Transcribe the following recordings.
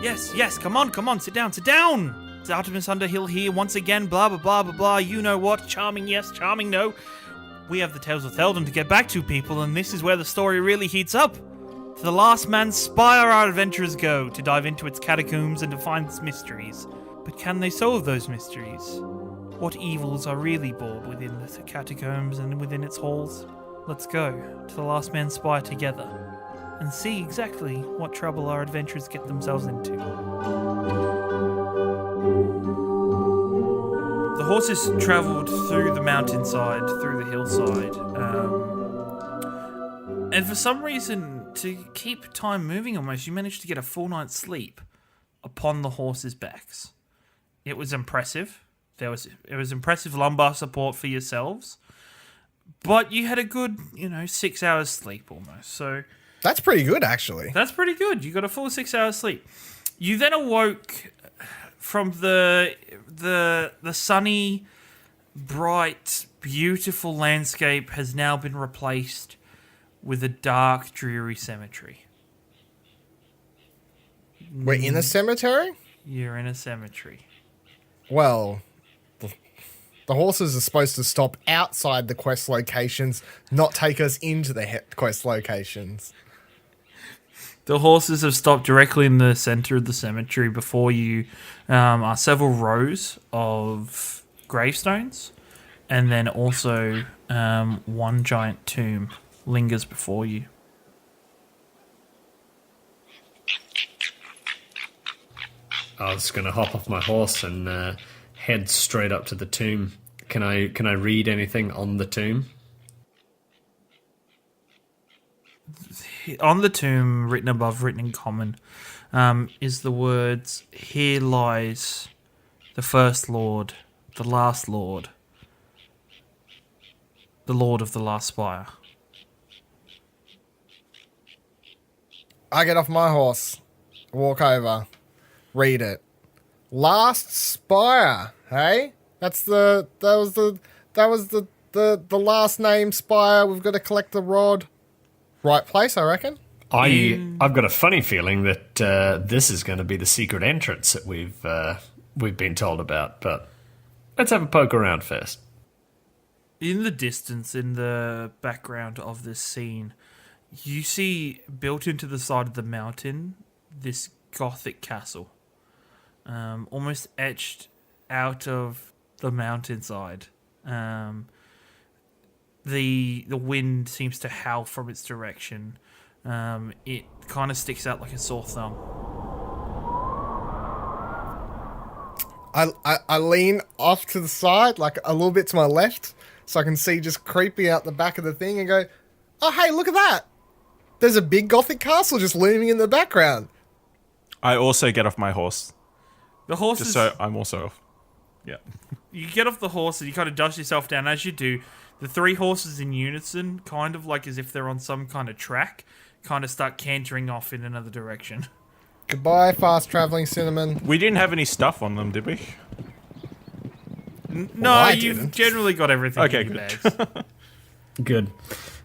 Yes, come on, sit down. It's Artemis Underhill here once again, blah, blah, blah, blah, blah, you know what, charming yes, charming no. We have the Tales of Theldan to get back to, people, and this is where the story really heats up. To the last man's Spire our adventurers go, to dive into its catacombs and to find its mysteries. But can they solve those mysteries? What evils are really bored within the catacombs and within its halls? Let's go to the last man's Spire together and see exactly what trouble our adventurers get themselves into. The horses travelled through the mountainside, through the hillside, and for some reason, to keep time moving almost, you managed to get a full night's sleep upon the horses' backs. It was impressive. It was impressive lumbar support for yourselves, but you had a good, 6 hours sleep almost. So that's pretty good, actually. That's pretty good. You got a full 6 hours sleep. You then awoke from the sunny, bright, beautiful landscape has now been replaced with a dark, dreary cemetery. We're in a cemetery? You're in a cemetery. Well, the horses are supposed to stop outside the quest locations, not take us into the quest locations. The horses have stopped directly in the center of the cemetery. Before you are several rows of gravestones, and then also one giant tomb lingers before you. I was going to hop off my horse and head straight up to the tomb. Can I read anything on the tomb? On the tomb, written above, written in common, is the words, "Here lies the first lord, the last lord, the lord of the last spire." I get off my horse, walk over, read it. Last Spire, hey? That was the last name Spire. We've got to collect the rod. Right place, I reckon. I've got a funny feeling that this is going to be the secret entrance that we've been told about, but let's have a poke around first. In the distance, in the background of this scene, you see built into the side of the mountain this Gothic castle, almost etched out of the mountainside. The wind seems to howl from its direction. It kind of sticks out like a sore thumb. I lean off to the side, like a little bit to my left, so I can see just creeping out the back of the thing and go, "Oh, hey, look at that! There's a big Gothic castle just looming in the background." I also get off my horse. The horse just so I'm also off. Yeah. You get off the horse and you kind of dust yourself down. As you do, the three horses in unison, kind of like as if they're on some kind of track, kind of start cantering off in another direction. Goodbye, fast-traveling cinnamon. We didn't have any stuff on them, did we? No, you've generally got everything in your bags. Good.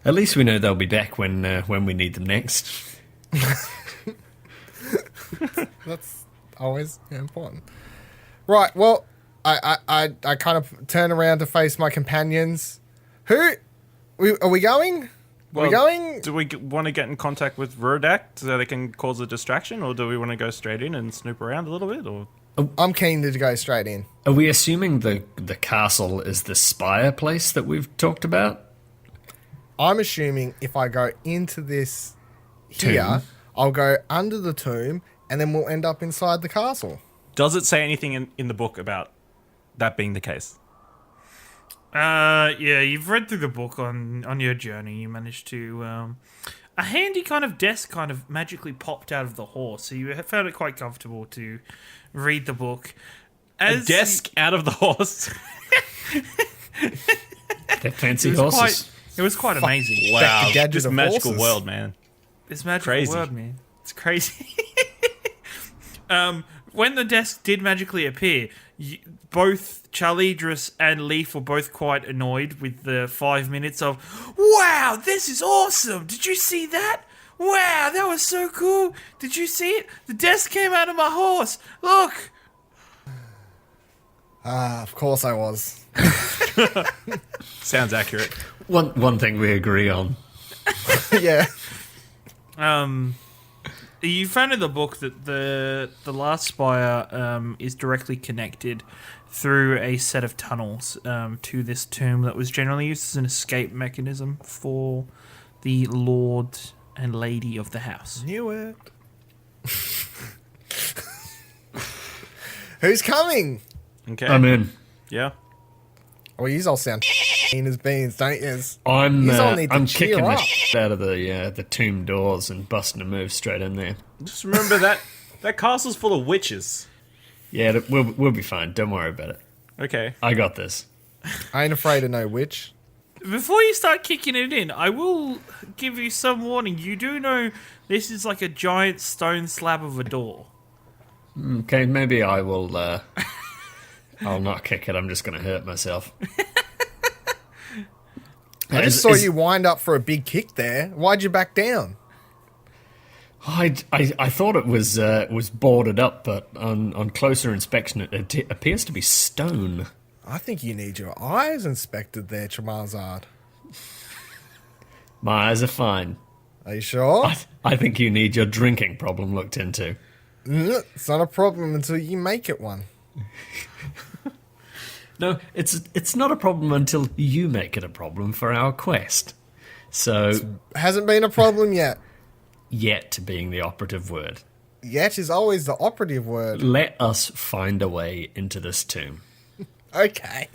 At least we know they'll be back when we need them next. That's always important. Right, well, I kind of turn around to face my companions. Are we going? Well, are we going? Do we want to get in contact with Rodak so they can cause a distraction, or do we want to go straight in and snoop around a little bit? Or I'm keen to go straight in. Are we assuming the castle is the Spire place that we've talked about? I'm assuming if I go into this here, Tomb. I'll go under the tomb, and then we'll end up inside the castle. does it say anything in the book about that being the case? Yeah, you've read through the book on your journey. You managed to... a handy kind of desk kind of magically popped out of the horse, so you found it quite comfortable to read the book. A desk out of the horse? They're fancy horses. It was quite amazing. Wow, gadget this of magical horses. world, man. This magical Crazy. world, man. It's crazy. When the desk did magically appear, both Charlidros and Lief were both quite annoyed with the 5 minutes of, "Wow, this is awesome! Did you see that? Wow, that was so cool. Did you see it? The desk came out of my horse. Look. Of course I was. Sounds accurate. One thing we agree on. Yeah. You found in the book that the last spire is directly connected through a set of tunnels to this tomb that was generally used as an escape mechanism for the lord and lady of the house. Knew it. Who's coming? Okay. I'm in. Yeah. Well, you all sound mean as beans, don't you? I'm Yous all need to cheer kicking the up. shit out of the tomb doors and busting a move straight in there. Just remember that castle's full of witches. Yeah, we'll be fine. Don't worry about it. Okay. I got this. I ain't afraid of no witch. Before you start kicking it in, I will give you some warning. You do know this is like a giant stone slab of a door. Okay, maybe I will. I'll not kick it. I'm just going to hurt myself. I just saw you wind up for a big kick there. Why'd you back down? I thought it was boarded up, but on closer inspection, it appears to be stone. I think you need your eyes inspected there, Charizard. My eyes are fine. Are you sure? I think you need your drinking problem looked into. It's not a problem until you make it one. No, it's not a problem until you make it a problem for our quest. So, Hasn't been a problem yet. yet being the operative word. Yet is always the operative word. Let us find a way into this tomb. Okay.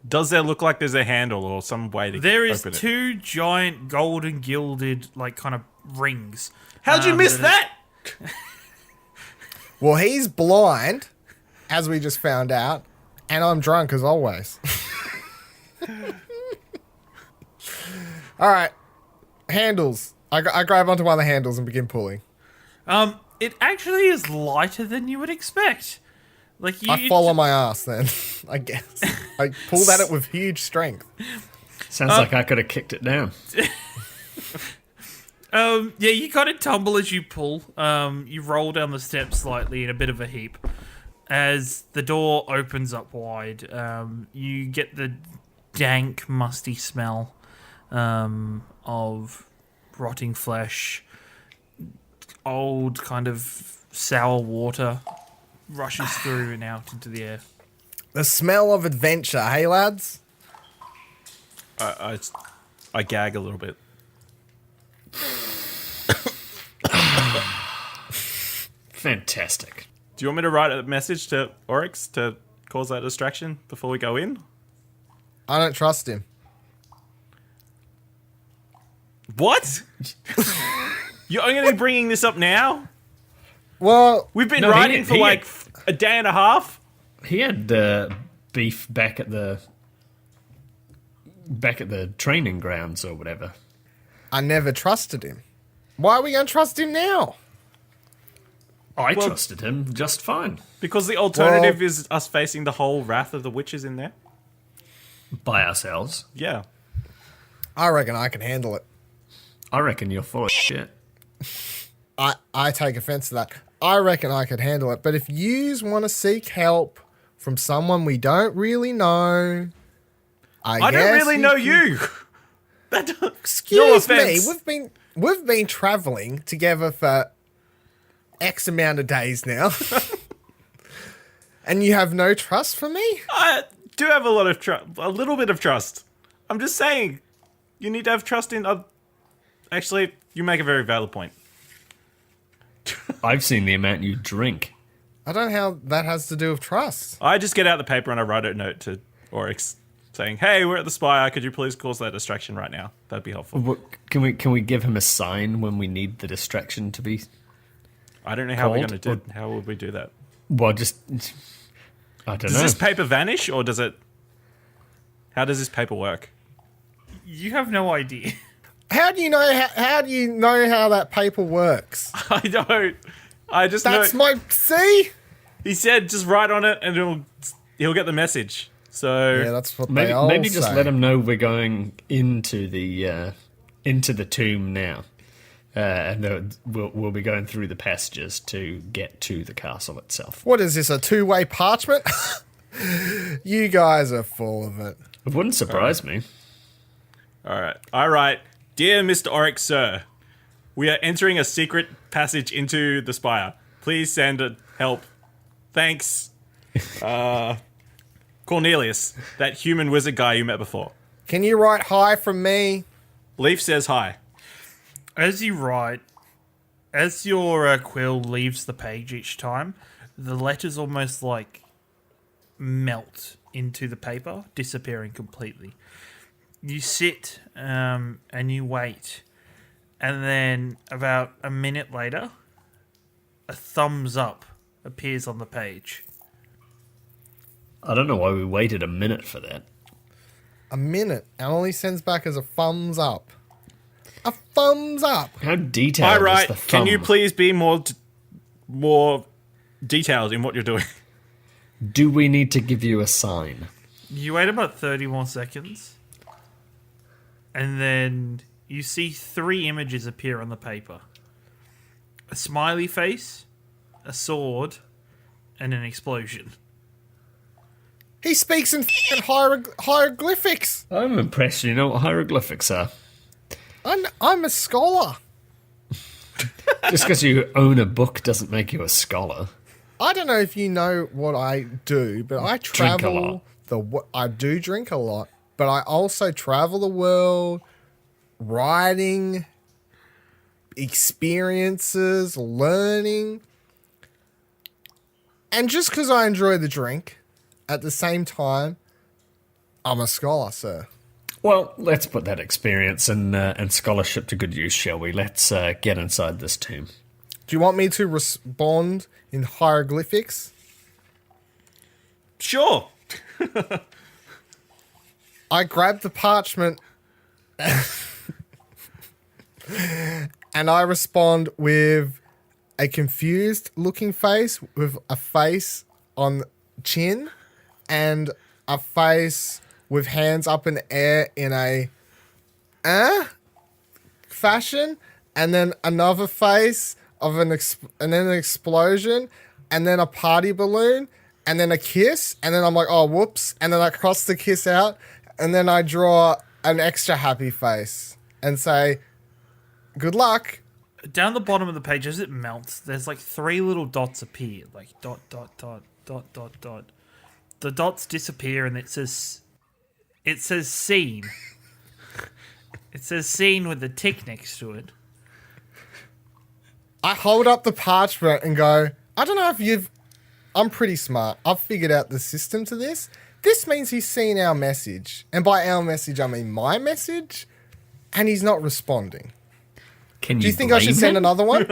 Does there look like there's a handle or some way to There is open it? two giant golden gilded like kind of rings. How'd you miss that? Well, he's blind, as we just found out, and I'm drunk as always. All right. Handles. I grab onto one of the handles and begin pulling. It actually is lighter than you would expect. Like you, I follow my ass then, I guess. I pulled at it with huge strength. Sounds like I could have kicked it down. Yeah, you kind of tumble as you pull. You roll down the steps slightly in a bit of a heap. As the door opens up wide, you get the dank, musty smell of rotting flesh, old kind of sour water rushes through and out into the air. The smell of adventure, hey lads? I gag a little bit. Fantastic. Do you want me to write a message to Oryx to cause that distraction before we go in? I don't trust him. What? You're only bringing this up now? Well, We've been No, riding for he- like a day and a half? He had beef back at the training grounds or whatever. I never trusted him. Why are we going to trust him now? I trusted him just fine. Because the alternative is us facing the whole wrath of the witches in there? By ourselves. Yeah. I reckon I can handle it. I reckon you're full of shit. I take offense to that. I reckon I could handle it. But if yous want to seek help from someone we don't really know, I don't really know you. That Excuse no me. offense. We've been traveling together for X amount of days now, and you have no trust for me. I do have a little bit of trust. I'm just saying, you need to have trust in. Actually, you make a very valid point. I've seen the amount you drink. I don't know how that has to do with trust. I just get out the paper and I write a note to Oryx saying, "Hey, we're at the Spire. Could you please cause that distraction right now? That'd be helpful." Can we give him a sign when we need the distraction to be? I don't know how we're Called, going to do. How would we do that? Well, just I don't Does know. this paper vanish, or does it? How does this paper work? You have no idea. How do you know? How do you know how that paper works? I don't. I just That's know. my see. He said just write on it, and he'll get the message. So Yeah, that's what they all Maybe just say. let him know we're going into the tomb now. And we'll be going through the passages to get to the castle itself. What is this, a two-way parchment? You guys are full of it. It wouldn't surprise me. All right. All right. Dear Mr. Oryx, sir, we are entering a secret passage into the Spire. Please send help. Thanks. Cornelius, that human wizard guy you met before. Can you write hi from me? Lief says hi. As you write, as your quill leaves the page each time, the letters almost like melt into the paper, disappearing completely. You sit and you wait, and then about a minute later, a thumbs up appears on the page. I don't know why we waited a minute for that. A minute, and all he sends back is a thumbs up. A thumbs up. How detailed All right. is the thumb? Can you please be more detailed in what you're doing? Do we need to give you a sign? You wait about 30 more seconds, and then you see 3 images appear on the paper. A smiley face, a sword, and an explosion. He speaks in fucking hieroglyphics. I'm impressed you know what hieroglyphics are. I'm a scholar. Just because you own a book doesn't make you a scholar. I don't know if you know what I do, but I Drink a travel lot. I do drink a lot, but I also travel the world, writing, experiences, learning. And just because I enjoy the drink, at the same time, I'm a scholar, sir. Well, let's put that experience and scholarship to good use, shall we? Let's get inside this tomb. Do you want me to respond in hieroglyphics? Sure. I grab the parchment and I respond with a confused looking face with a face on chin and a face with hands up in the air in a fashion, and then another face of and then an explosion, and then a party balloon, and then a kiss, and then I'm like, oh, whoops, and then I cross the kiss out, and then I draw an extra happy face and say, good luck. Down the bottom of the page, as it melts, there's like 3 little dots appear, like dot, dot, dot, dot, dot, dot. The dots disappear, and it says scene. It says scene with a tick next to it. I hold up the parchment and go, I don't know if I'm pretty smart. I've figured out the system to this. This means he's seen our message. And by our message, I mean my message. And he's not responding. Can Do you think I should send another one?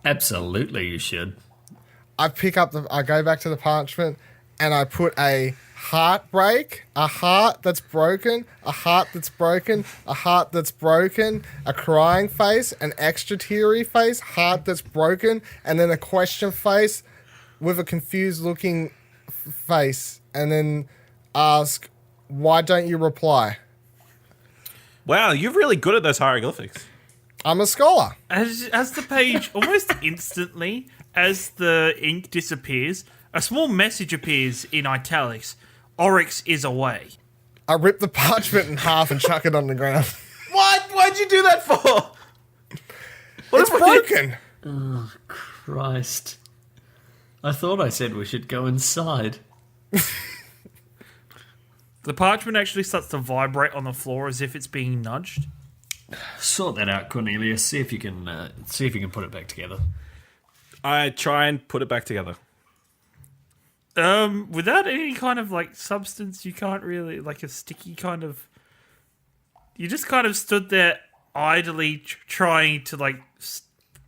Absolutely, you should. I go back to the parchment and I put a heartbreak, a heart that's broken, a heart that's broken, a heart that's broken, a crying face, an extra teary face, heart that's broken, and then a question face with a confused looking face, and then ask, why don't you reply? Wow, you're really good at those hieroglyphics. I'm a scholar. As the page, almost instantly, as the ink disappears, a small message appears in italics. Oryx is away. I rip the parchment in half and chuck it on the ground. What? Why'd you do that for? It's broken. Oh, Christ. I thought I said we should go inside. The parchment actually starts to vibrate on the floor as if it's being nudged. Sort that out, Cornelius. See if you can put it back together. I try and put it back together. Without any kind of like substance, you can't really, like a sticky kind of. You just kind of stood there idly trying to like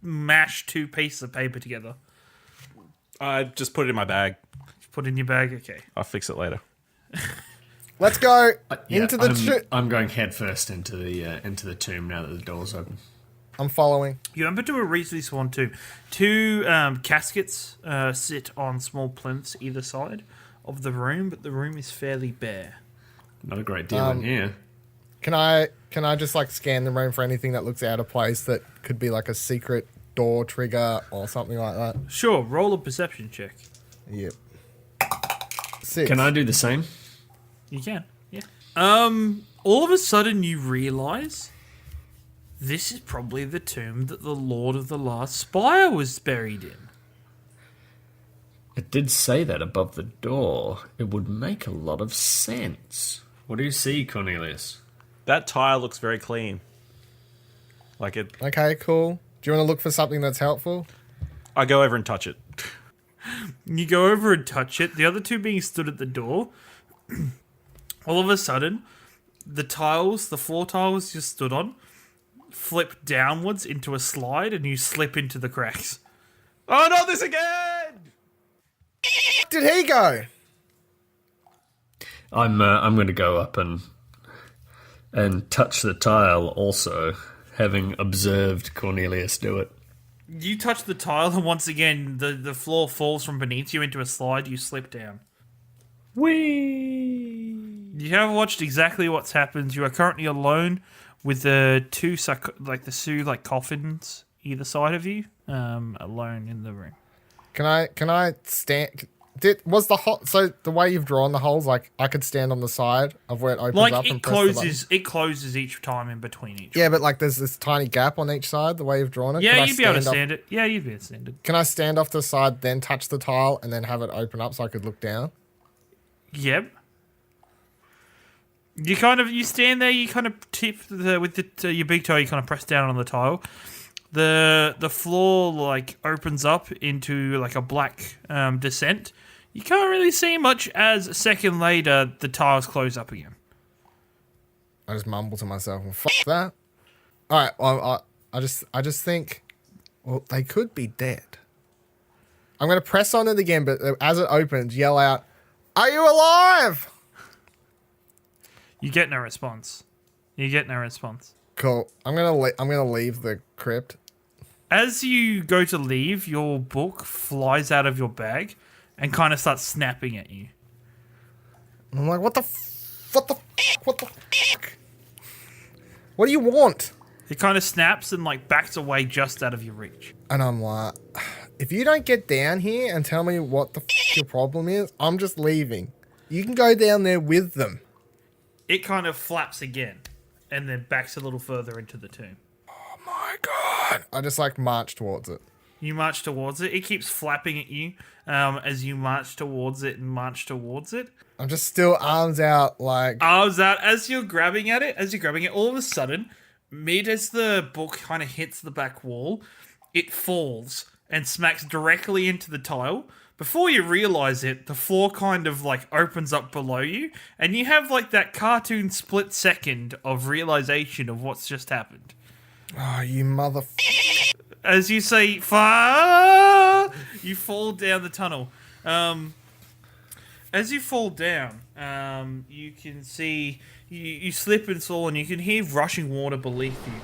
mash 2 pieces of paper together. I just put it in my bag. Put it in your bag, okay. I'll fix it later. Let's go into the tomb. I'm going headfirst into the tomb now that the door's open. I'm following. You enter to a recently spawned tomb. 2 caskets sit on small plinths either side of the room, but the room is fairly bare. Not a great deal in here. Can I just like scan the room for anything that looks out of place that could be like a secret door trigger or something like that? Sure, roll a perception check. Yep. 6. Can I do the same? You can, yeah. All of a sudden you realise this is probably the tomb that the Lord of the Last Spire was buried in. It did say that above the door. It would make a lot of sense. What do you see, Cornelius? That tile looks very clean. Like it. Okay, cool. Do you want to look for something that's helpful? I go over and touch it. You go over and touch it, the other two being stood at the door. All of a sudden, the floor tiles you stood on, flip downwards into a slide and you slip into the cracks. Oh, not this again! Did he go? I'm going to go up and touch the tile also, having observed Cornelius do it. You touch the tile and once again the floor falls from beneath you into a slide, you slip down. Whee! You have watched exactly what's happened. You are currently alone with the two coffins either side of you, alone in the room. Can I stand? So the way you've drawn the holes, like I could stand on the side of where it opens Like up it and press the button? it closes each time in between each. Yeah, but like there's this tiny gap on each side. The way you've drawn it. Yeah, Could I you'd be able to off- stand it. Yeah, you'd be able to stand it. Can I stand off to the side, then touch the tile, and then have it open up so I could look down? Yep. You stand there. You kind of tip with your big toe. You kind of press down on the tile. The floor like opens up into like a black descent. You can't really see much as a second later the tiles close up again. I just mumble to myself, well, fuck that. All right, well, I just think, well, they could be dead. I'm going to press on it again, but as it opens, yell out, "Are you alive?" You get no response. Cool. I'm gonna leave the crypt. As you go to leave, your book flies out of your bag and kind of starts snapping at you. I'm like, what the fuck? What do you want? It kind of snaps and like backs away just out of your reach. And I'm like, if you don't get down here and tell me what the your problem is, I'm just leaving. You can go down there with them. It kind of flaps again and then backs a little further into the tomb. Oh my god. I just like march towards it. You march towards it. It keeps flapping at you as you march towards it and march towards it. I'm just still arms out like... Arms out. As you're grabbing it, all of a sudden, as the book kind of hits the back wall, it falls and smacks directly into the tile. Before you realise it, the floor kind of like opens up below you, and you have like that cartoon split second of realisation of what's just happened. Oh, you mother... As you say, "Fire!" you fall down the tunnel. As you fall down, you can see you slip and fall, and you can hear rushing water beneath you.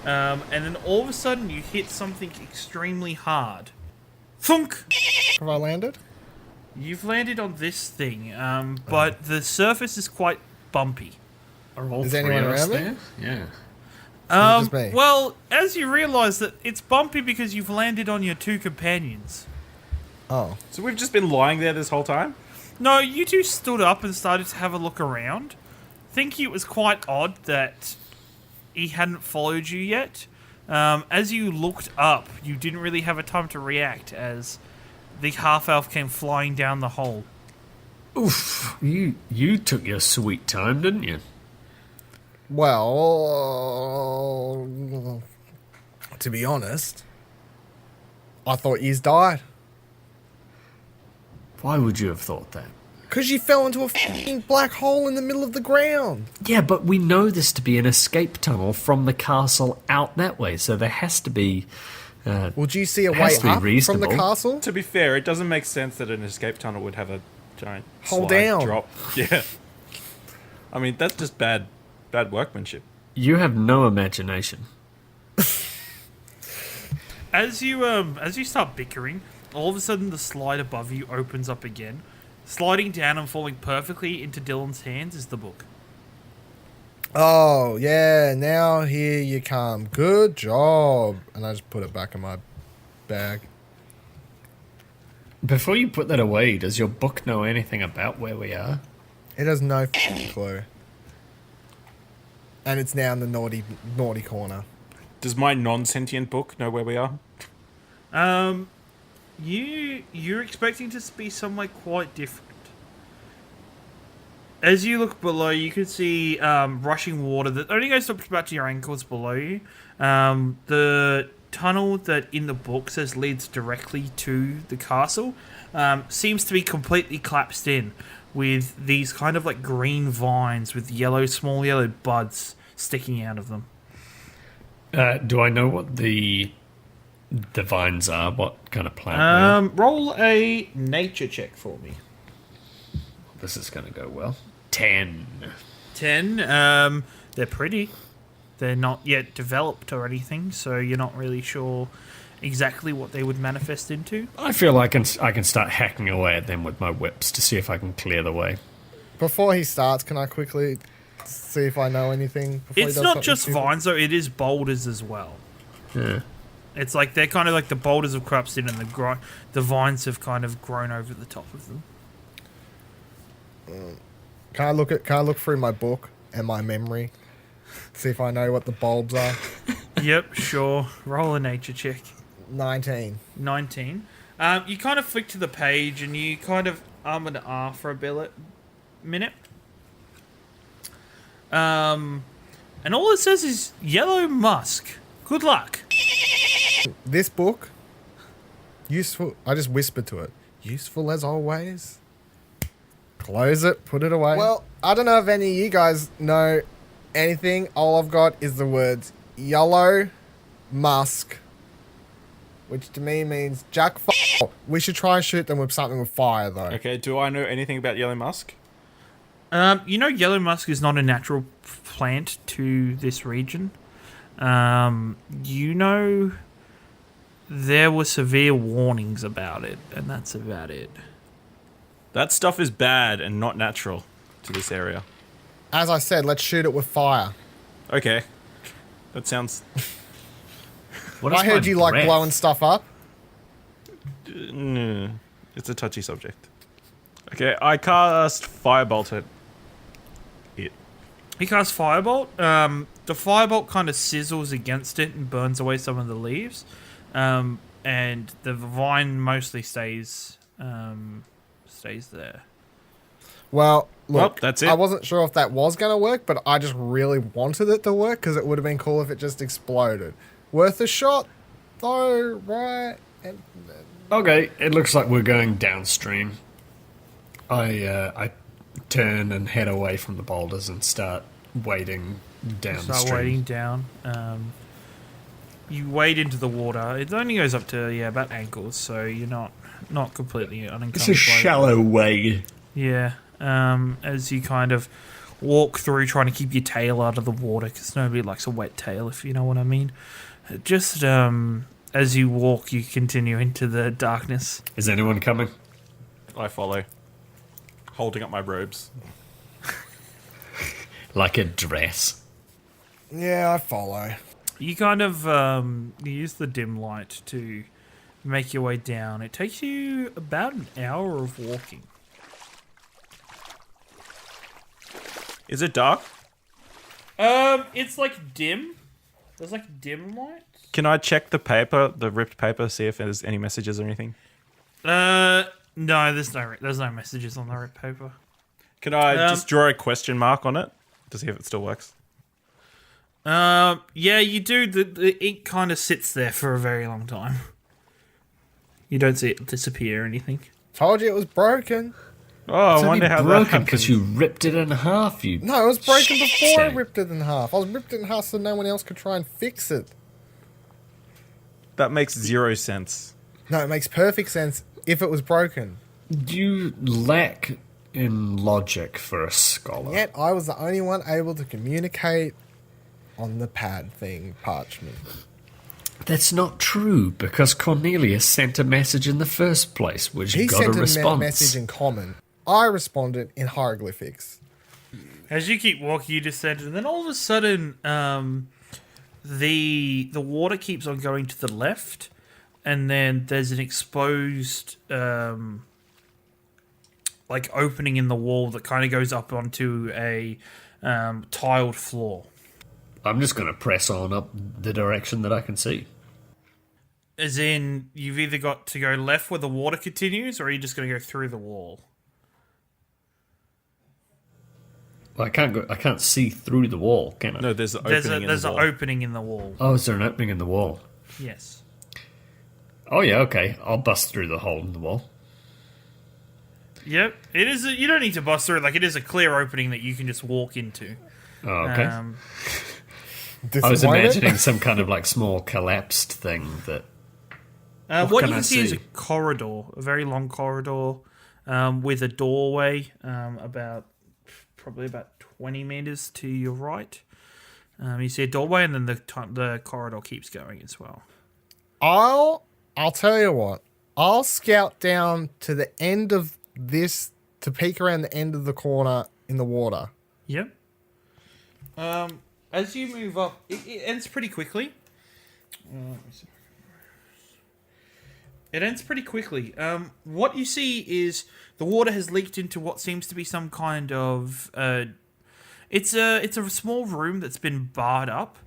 And then all of a sudden, you hit something extremely hard. Thunk! Have I landed? You've landed on this thing, but the surface is quite bumpy. Are all Is three anyone of us around me? there? Yeah. Just me? Well, as you realise that it's bumpy because you've landed on your two companions. Oh. So we've just been lying there this whole time? No, you two stood up and started to have a look around. Thinking it was quite odd that he hadn't followed you yet. As you looked up, you didn't really have a time to react as the half-elf came flying down the hole. Oof. You took your sweet time, didn't you? Well, to be honest, I thought yous died. Why would you have thought that? Because you fell into a fucking black hole in the middle of the ground. Yeah, but we know this to be an escape tunnel from the castle out that way, so there has to be... Well, do you see a Has way to be up from the reasonable. castle? To be fair, it doesn't make sense that an escape tunnel would have a giant Hold slide down. drop. Yeah. I mean, that's just bad workmanship. You have no imagination. As you start bickering, all of a sudden the slide above you opens up again. Sliding down and falling perfectly into Dylan's hands is the book. Oh, yeah, now here you come. Good job. And I just put it back in my bag. Before you put that away, does your book know anything about where we are? It has no clue. And it's now in the naughty corner. Does my non-sentient book know where we are? You're expecting to be somewhere quite different. As you look below, you can see rushing water that only goes up to about to your ankles below you. The tunnel that in the book says leads directly to the castle seems to be completely collapsed in, with these kind of like green vines with small yellow buds sticking out of them. Do I know what the vines are? What kind of plant? Roll a nature check for me. This is going to go well. 10. 10. They're pretty. They're not yet developed or anything, so you're not really sure exactly what they would manifest into. I feel like I can start hacking away at them with my whips to see if I can clear the way. Before he starts, can I quickly see if I know anything? It's not just vines, though. It is boulders as well. Yeah. It's like they're kind of like the boulders have collapsed in, and the vines have kind of grown over the top of them. Can I look through my book and my memory? See if I know what the bulbs are. Yep, sure. Roll a nature check. 19. 19. You kind of flick to the page and you kind of and ah for a minute. And all it says is yellow musk. Good luck. This book, useful. I just whispered to it. Useful as always. Close it, put it away. Well, I don't know if any of you guys know anything. All I've got is the words yellow musk, which to me means jack. We should try and shoot them with something with fire, though. Okay, do I know anything about yellow musk? Yellow musk is not a natural plant to this region. There were severe warnings about it, and that's about it. That stuff is bad and not natural to this area. As I said, let's shoot it with fire. Okay. That sounds... I heard you like blowing stuff up. It's a touchy subject. Okay, I cast Firebolt at it. He casts Firebolt. The Firebolt kind of sizzles against it and burns away some of the leaves. And the vine mostly stays there. Well, look, that's it. I wasn't sure if that was going to work, but I just really wanted it to work because it would have been cool if it just exploded. Worth a shot, though, right? Okay, it looks like we're going downstream. I turn and head away from the boulders and start wading down the stream. Start wading down. You wade into the water. It only goes up to about ankles, so you're not completely unencumbered. It's a shallow wade. Yeah. As you kind of walk through, trying to keep your tail out of the water, because nobody likes a wet tail, if you know what I mean. Just as you walk, you continue into the darkness. Is anyone coming? I follow. Holding up my robes. Like a dress. Yeah, I follow. You kind of you use the dim light to make your way down. It takes you about an hour of walking. Is it dark? It's like dim. There's like dim light. Can I check the paper, the ripped paper, see if there's any messages or anything? No, there's no messages on the ripped paper. Can I just draw a question mark on it to see if it still works? Yeah, you do. The ink kind of sits there for a very long time. You don't see it disappear or anything. Told you it was broken. Oh, I wonder how that broken happened. because you ripped it in half. No, it was broken before I Shame. ripped it in half. I was ripped it in half so no one else could try and fix it. That makes 0 sense. No, it makes perfect sense if it was broken. You lack in logic for a scholar. Yet I was the only one able to communicate on the parchment. That's not true, because Cornelius sent a message in the first place, which He got sent a response. message in common. I responded in hieroglyphics. As you keep walking, you descend, and then all of a sudden, the water keeps on going to the left, and then there's an exposed like opening in the wall that kind of goes up onto a tiled floor. I'm just going to press on up the direction that I can see. As in, you've either got to go left where the water continues, or are you just going to go through the wall? Well, I can't see through the wall, can I? No, there's an There's opening an in the wall. opening in the wall. Oh, is there an opening in the wall? Yes. Oh, yeah, okay. I'll bust through the hole in the wall. Yep. It is. You don't need to bust through it. Like, it is a clear opening that you can just walk into. Oh, okay. I was Disappointed? imagining some kind of like small collapsed thing that. What can you I can see is see? a corridor, a very long corridor, with a doorway probably about 20 meters to your right. You see a doorway, and then the corridor keeps going as well. I'll tell you what. I'll scout down to the end of this to peek around the end of the corner in the water. Yep. As you move up, it ends pretty quickly. It ends pretty quickly. What you see is the water has leaked into what seems to be some kind of. It's a small room that's been barred up.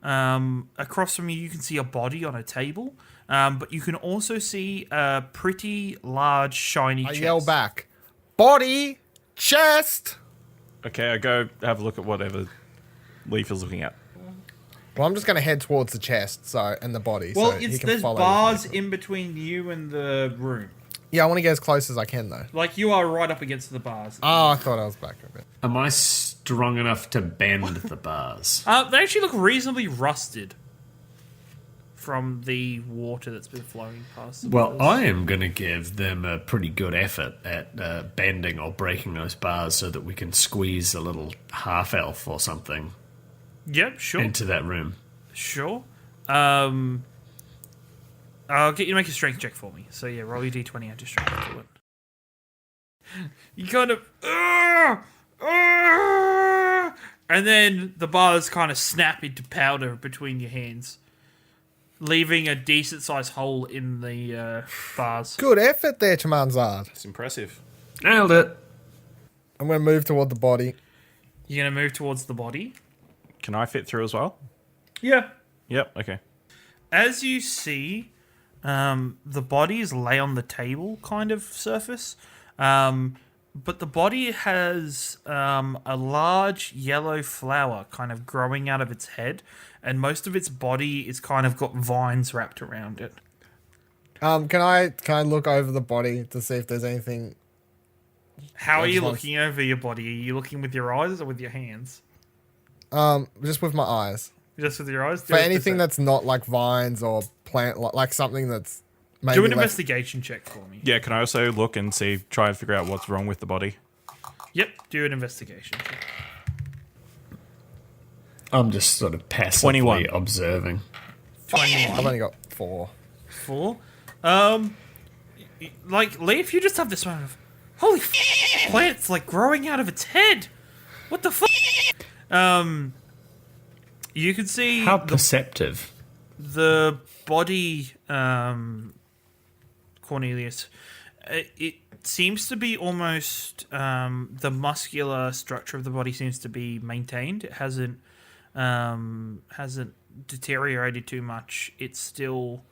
Across from you can see a body on a table. But you can also see a pretty large shiny I chest. yell back, body, chest. Okay, I go have a look at whatever Lief is looking at. Well, I'm just going to head towards the chest, and the body. Well, so he can there's follow bars with me. in between you and the room. Yeah, I want to get as close as I can, though. Like, you are right up against the bars. Oh, I thought I was back a bit. Am I strong enough to bend the bars? They actually look reasonably rusted from the water that's been flowing past them. Well, I am going to give them a pretty good effort at bending or breaking those bars so that we can squeeze a little half-elf or something Yep, sure. into that room. Sure. I'll get you to make a strength check for me. So, yeah, roll your d20 and just strength to it. You kind of... and then the bars kind of snap into powder between your hands, leaving a decent-sized hole in the bars. Good effort there, Chamanzard. It's impressive. Nailed it. I'm going to move toward the body. You're going to move towards the body. Can I fit through as well? Yeah. Yep, okay. As you see, the body is lay on the table kind of surface, but the body has a large yellow flower kind of growing out of its head, and most of its body is kind of got vines wrapped around it. Can I look over the body to see if there's anything? How are you just want- looking over your body? Are you looking with your eyes or with your hands? Just with my eyes. Just with your eyes? For anything that's not like vines or plant, like something that's maybe Do an left- investigation check for me. Yeah, can I also look and try and figure out what's wrong with the body? Yep, do an investigation check. I'm just sort of passively 21. observing. 21. I've only got 4. 4. Like, Lief, you just have this moment of, holy plants, like, growing out of its head. What the you can see How perceptive. the body, Cornelius. It seems to be almost, the muscular structure of the body seems to be maintained. It hasn't deteriorated too much. It's still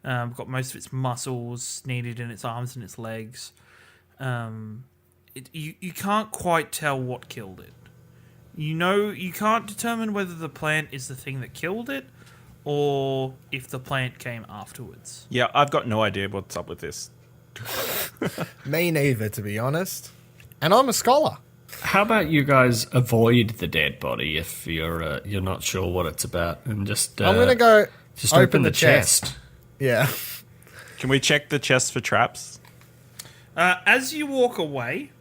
got most of its muscles needed in its arms and its legs. You can't quite tell what killed it. You can't determine whether the plant is the thing that killed it or if the plant came afterwards. Yeah, I've got no idea what's up with this. Me neither, to be honest. And I'm a scholar. How about you guys avoid the dead body if you're not sure what it's about, and just I'm gonna go just open the chest. Yeah. Can we check the chest for traps? As you walk away,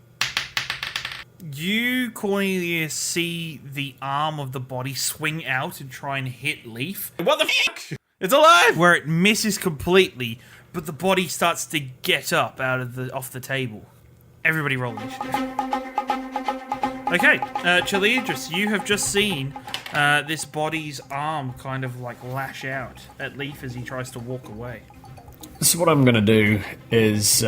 you, Cornelius, see the arm of the body swing out and try and hit Lief, What the fuck? It's alive! where it misses completely, but the body starts to get up off the table. Everybody roll initiative. Okay, Charlidros, you have just seen this body's arm kind of like lash out at Lief as he tries to walk away. So what I'm going to do is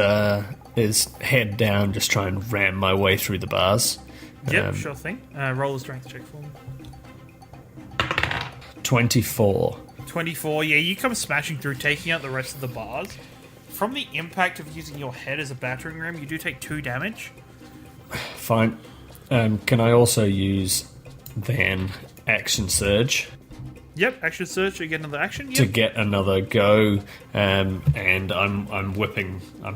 head down, just try and ram my way through the bars. Yep, sure thing. Roll a strength check for me. 24. 24, yeah, you come smashing through, taking out the rest of the bars. From the impact of using your head as a battering ram, you do take 2 damage. Fine. Can I also use then action surge Yep, action search, you get another action. Yep. to get another go? And I'm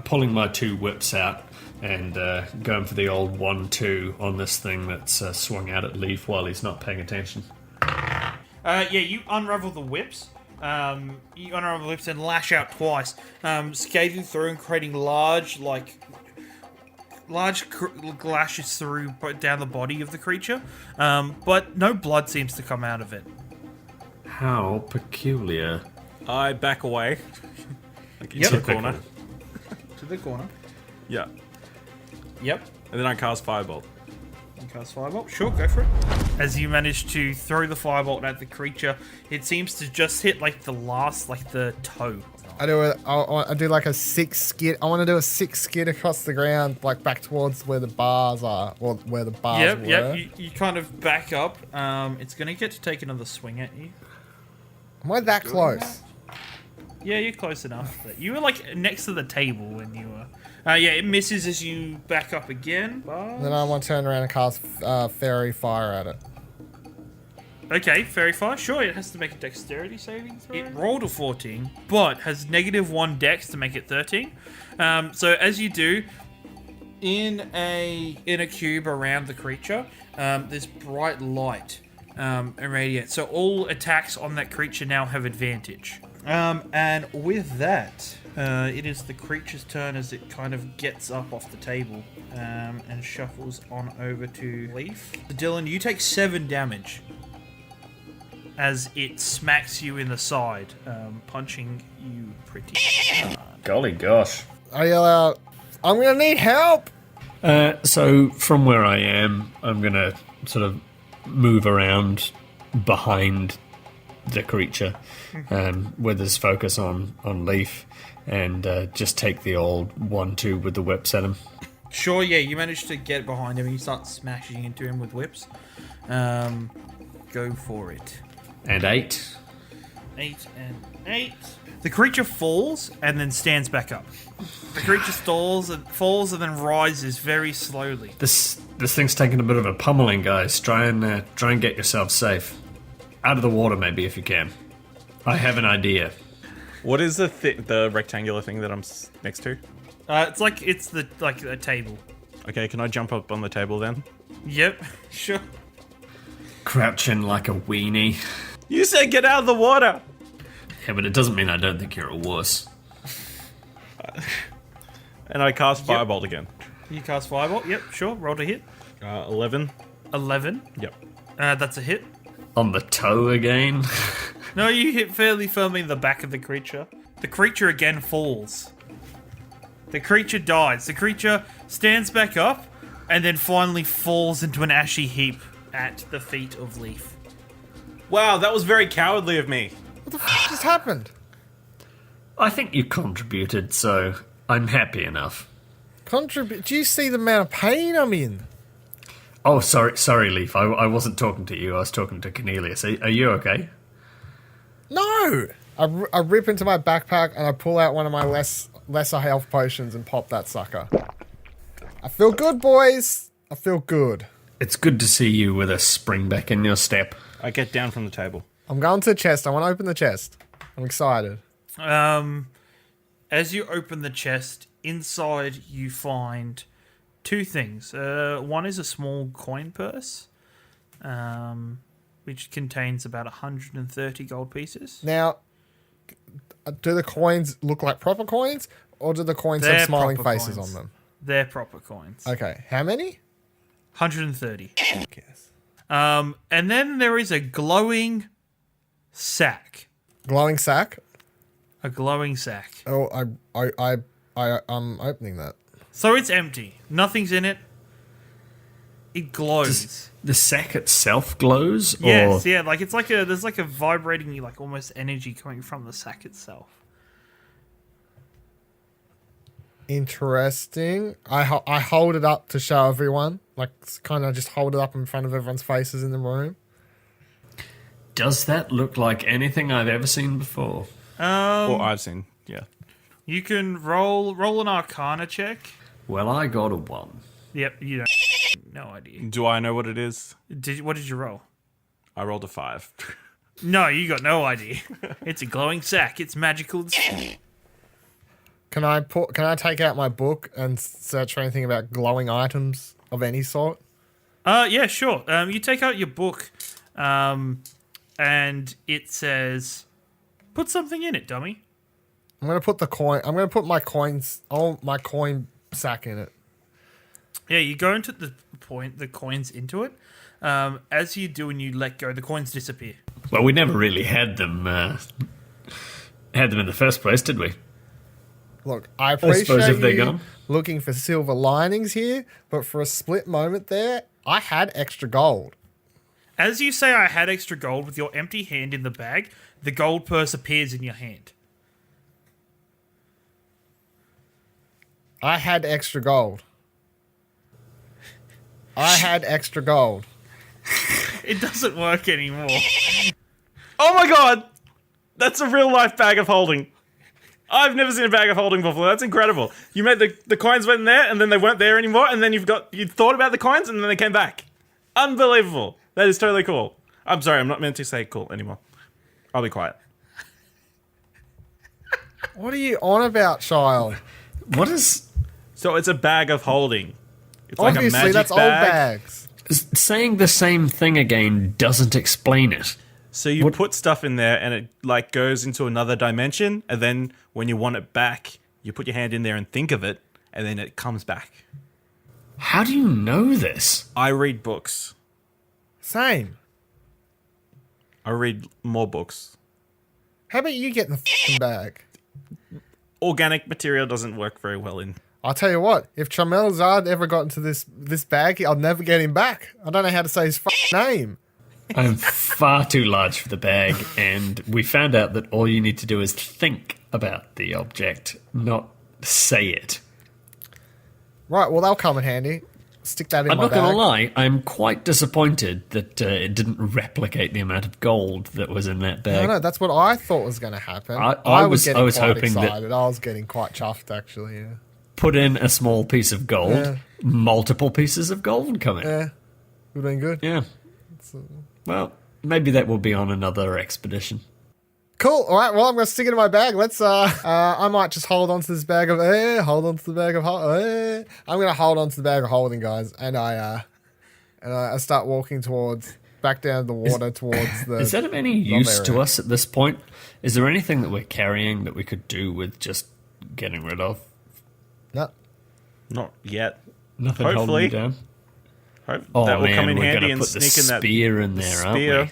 pulling my 2 whips out and going for the old 1-2 on this thing that's swung out at Lief while he's not paying attention. Yeah, you unravel the whips. And lash out twice, scathing through and creating large lashes through down the body of the creature. But no blood seems to come out of it. How peculiar. I back away. Like Yep. into the corner. To the corner. Yeah. Yep. And then I cast Firebolt. You cast Firebolt. Sure, go for it. As you manage to throw the Firebolt at the creature, it seems to just hit like the toe. I do like a 6 skid. I want to do a 6 skid across the ground, like back towards where the bars are, or where the bars were. Yep. You kind of back up. It's going to get to take another swing at you. Am I that close? Yeah, you're close enough. But you were like next to the table when you were. Yeah, it misses as you back up again. But... Then I want to turn around and cast Fairy Fire at it. Okay, Fairy Fire. Sure, it has to make a dexterity saving throw. It rolled a 14, but has -1 dex to make it 13. So as you do, in a cube around the creature, this bright light irradiates. So all attacks on that creature now have advantage. And with that, it is the creature's turn as it kind of gets up off the table and shuffles on over to Lief. Dylan, you take 7 damage as it smacks you in the side, punching you pretty hard. Golly gosh. I yell out, I'm going to need help! So from where I am, I'm going to sort of move around behind the creature with his focus on Lief and just take the old 1-2 with the whips at him. Sure, yeah, you manage to get behind him and you start smashing into him with whips. Go for it. And 8. 8 and 8. The creature falls and then stands back up. The creature falls and then rises very slowly. This thing's taking a bit of a pummeling, guys. Try and get yourself safe. Out of the water, maybe, if you can. I have an idea. What is the rectangular thing that I'm next to? It's like a table. Okay, can I jump up on the table then? Yep, sure. Crouching like a weenie. You said get out of the water! Yeah, but it doesn't mean I don't think you're a wuss. And I cast Firebolt again. You cast Firebolt. Yep, sure. Roll to hit. 11. 11. Yep. That's a hit. On the toe again? No, you hit fairly firmly in the back of the creature. The creature again falls. The creature dies. The creature stands back up and then finally falls into an ashy heap at the feet of Lief. Wow, that was very cowardly of me. What the fuck just happened? I think you contributed, so I'm happy enough. Do you see the amount of pain I'm in? Oh, sorry, Lief. I wasn't talking to you. I was talking to Cornelius. Are you okay? No! I rip into my backpack and I pull out one of my lesser health potions and pop that sucker. I feel good, boys. I feel good. It's good to see you with a spring back in your step. I get down from the table. I'm going to the chest. I want to open the chest. I'm excited. As you open the chest, inside you find 2 things. One is a small coin purse, which contains about 130 gold pieces. Now, do the coins look like proper coins, or do the coins They're have smiling proper faces coins. on them? They're proper coins. Okay, how many? 130. Yes. And then there is a glowing sack. Glowing sack. A glowing sack. Oh, I'm opening that. So it's empty. Nothing's in it. It glows. The sack itself glows? Yes, or... yeah, like it's like there's like a vibrating, like almost energy coming from the sack itself. Interesting. I hold it up to show everyone, like kind of just hold it up in front of everyone's faces in the room. Does that look like anything I've ever seen before? Or I've seen, yeah. You can roll an Arcana check. Well, I got a 1. Yep, you don't. No idea. Do I know what it is? What did you roll? I rolled a 5. No, you got no idea. It's a glowing sack. It's magical. Can I take out my book and search for anything about glowing items of any sort? Yeah, sure. You take out your book, and it says, "Put something in it, dummy." I'm gonna put my coin sack in it. Yeah, you go into the coins into it. As you do and you let go, the coins disappear. Well, we never really had them in the first place, did we? Look, I suppose appreciate if they're you gone. looking for silver linings here, but for a split moment there, I had extra gold. As you say, I had extra gold with your empty hand in the bag, the gold purse appears in your hand. I had extra gold. I had extra gold. It doesn't work anymore. Oh my god! That's a real life bag of holding. I've never seen a bag of holding before. That's incredible. You made the coins went in there and then they weren't there anymore, and then you thought about the coins and then they came back. Unbelievable. That is totally cool. I'm sorry, I'm not meant to say cool anymore. I'll be quiet. What are you on about, child? What is... So it's a bag of holding. It's like a Obviously, magic that's bag. old bags. Saying the same thing again doesn't explain it. So you put stuff in there and it like goes into another dimension, and then when you want it back, you put your hand in there and think of it, and then it comes back. How do you know this? I read books. Same. I read more books. How about you get in the fucking bag? Organic material doesn't work very well in. I'll tell you what, if Chamelzard ever got into this bag, I'll never get him back. I don't know how to say his fucking name. I'm far too large for the bag, and we found out that all you need to do is think about the object, not say it. Right, well, that'll come in handy. Stick that in I'm my not bag. going to lie, I'm quite disappointed that it didn't replicate the amount of gold that was in that bag. No, that's what I thought was going to happen. I was getting quite hoping that- excited. I was getting quite chuffed, actually, yeah. Put in a small piece of gold, Yeah. multiple pieces of gold come in. Yeah, would have been good. Yeah. Well, maybe that will be on another expedition. Cool. All right. Well, I'm going to stick it in my bag. I might just hold on to this bag of hold on to the bag of I'm going to hold on to the bag of holding, guys, and I start walking back down the water towards the. Is that of any use area. to us at this point? Is there anything that we're carrying that we could do with just getting rid of? No. Not yet. Nothing Hopefully. holding you down. Hope Oh that will man, come in we're handy gonna and put the sneak in that spear in there, aren't spear. we?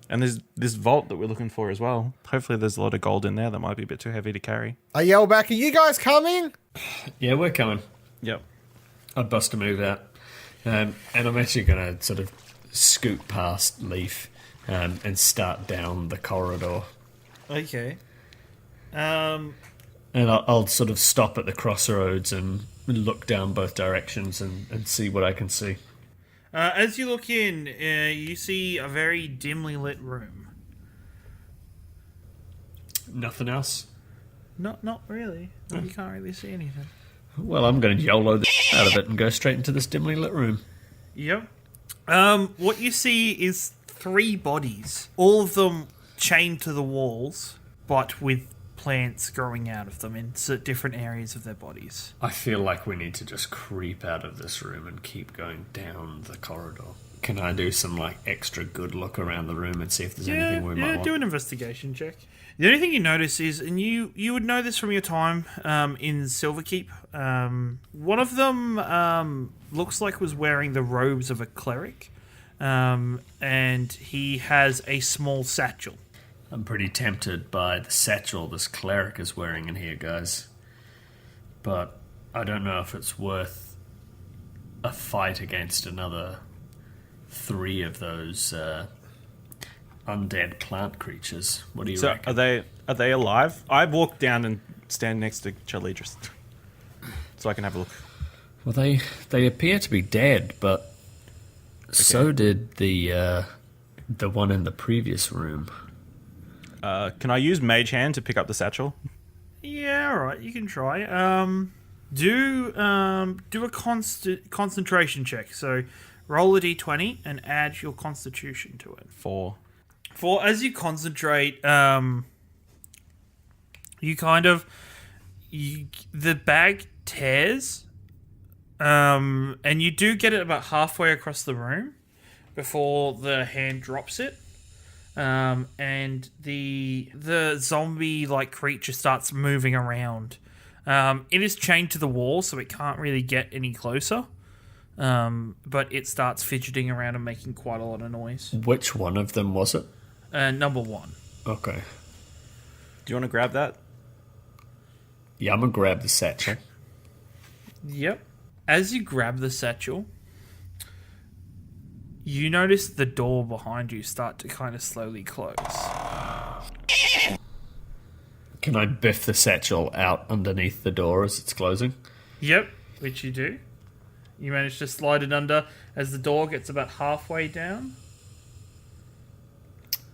And there's this vault that we're looking for as well. Hopefully there's a lot of gold in there that might be a bit too heavy to carry. I yell back, "Are you guys coming?" Yeah, we're coming. Yep. I'd bust a move out. And I'm actually going to sort of scoot past Lief and start down the corridor. Okay. And I'll sort of stop at the crossroads and look down both directions and see what I can see. As you look in, you see a very dimly lit room. Nothing else? Not really. You can't really see anything. Well, I'm going to YOLO the out of it and go straight into this dimly lit room. Yep. What you see is 3 bodies, all of them chained to the walls, but with plants growing out of them in different areas of their bodies. I feel like we need to just creep out of this room and keep going down the corridor. Can I do some like extra good look around the room and see if there's anything we might want? Do an investigation check. The only thing you notice is, and you would know this from your time in Silverkeep, one of them looks like was wearing the robes of a cleric, and he has a small satchel. I'm pretty tempted by the satchel this cleric is wearing in here, guys. But I don't know if it's worth a fight against another 3 of those undead plant creatures. What do you reckon? Are they alive? I walk down and stand next to Charlidros so I can have a look. Well, they appear to be dead, but so did the one in the previous room. Can I use Mage Hand to pick up the satchel? Yeah, all right. You can try. Do a concentration check. So roll a d20 and add your constitution to it. 4. As you concentrate, the bag tears, and you do get it about halfway across the room before the hand drops it, and the zombie like creature starts moving around. It is chained to the wall, so it can't really get any closer. But it starts fidgeting around and making quite a lot of noise. Which one of them was it? Number 1. Okay. Do you want to grab that? Yeah, I'm gonna grab the satchel. Yep. As you grab the satchel, you notice the door behind you start to kind of slowly close. Can I biff the satchel out underneath the door as it's closing? Yep, which you do. You manage to slide it under as the door gets about halfway down.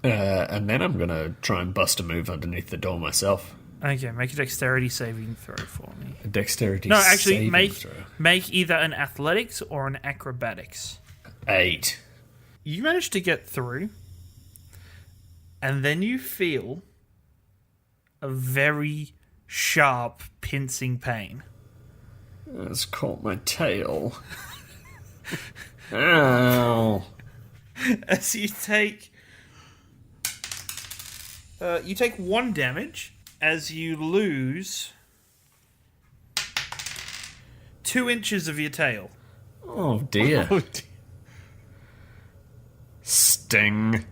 And then I'm gonna try and bust a move underneath the door myself. Okay, make a dexterity saving throw for me. A dexterity No, actually, saving throw. make either an athletics or an acrobatics. 8. You manage to get through, and then you feel a very sharp, pincing pain. It's caught my tail. Ow. As you take 1 damage as you lose 2 inches of your tail. Oh dear. Sting.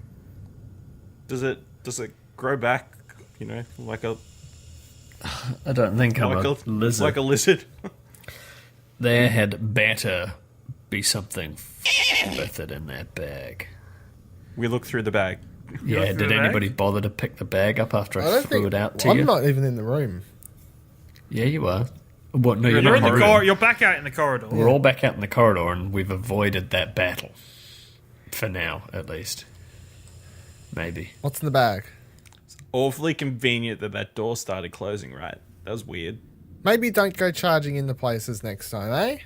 Does it grow back? You know, like a I don't think I'm a lizard. like a lizard. There had better be something with it in that bag. We look through the bag. Yeah, through did the anybody bother to pick the bag up after I don't threw think it out to I'm you? not even in the room. Yeah, you are. What? No, you're You're not in the room. You're back out in the corridor. We're all back out in the corridor, and we've avoided that battle. For now, at least. Maybe. What's in the bag? Awfully convenient that door started closing, right? That was weird. Maybe don't go charging into places next time, eh?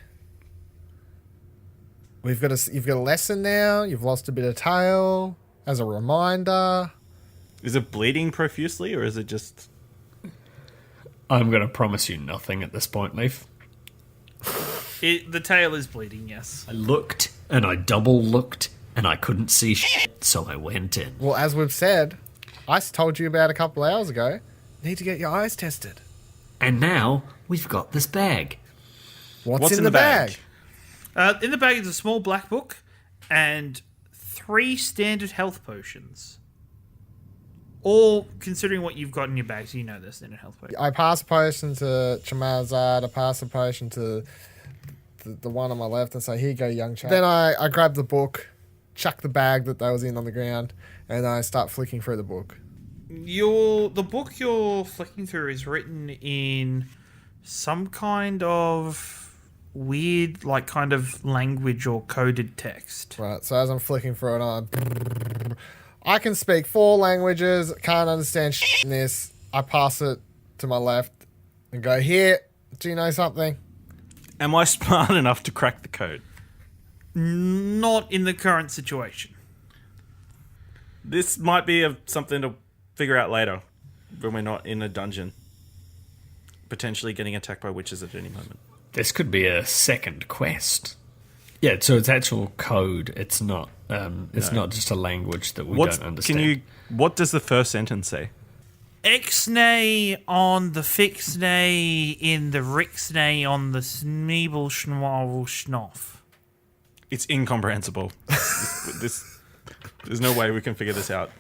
You've got a lesson now. You've lost a bit of tail as a reminder. Is it bleeding profusely, or is it just... I'm going to promise you nothing at this point, Lief. The tail is bleeding, yes. I looked, and I double looked, and I couldn't see shit, so I went in. Well, as we've said, I told you about a couple of hours ago. Need to get your eyes tested. And now, we've got this bag. What's in the bag? In the bag is a small black book and 3 standard health potions. All considering what you've got in your bag, so you know there's standard health potions. I pass a potion to Chamazard. I pass a potion to the one on my left and say, here you go, young chap. Then I grab the book, chuck the bag that was in on the ground, and I start flicking through the book. The book you're flicking through is written in some kind of weird, like, kind of language or coded text. Right, so as I'm flicking through it, I can speak 4 languages, can't understand in this. I pass it to my left and go, here, do you know something? Am I smart enough to crack the code? Not in the current situation. This might be something to figure out later when we're not in a dungeon. Potentially getting attacked by witches at any moment. This could be a second quest. Yeah, so it's actual code. It's not. It's not just a language that we don't understand. What does the first sentence say? Ixnay on the fixnay in the rixnay on the sneeble schnovel schnoff. It's incomprehensible. There's no way we can figure this out.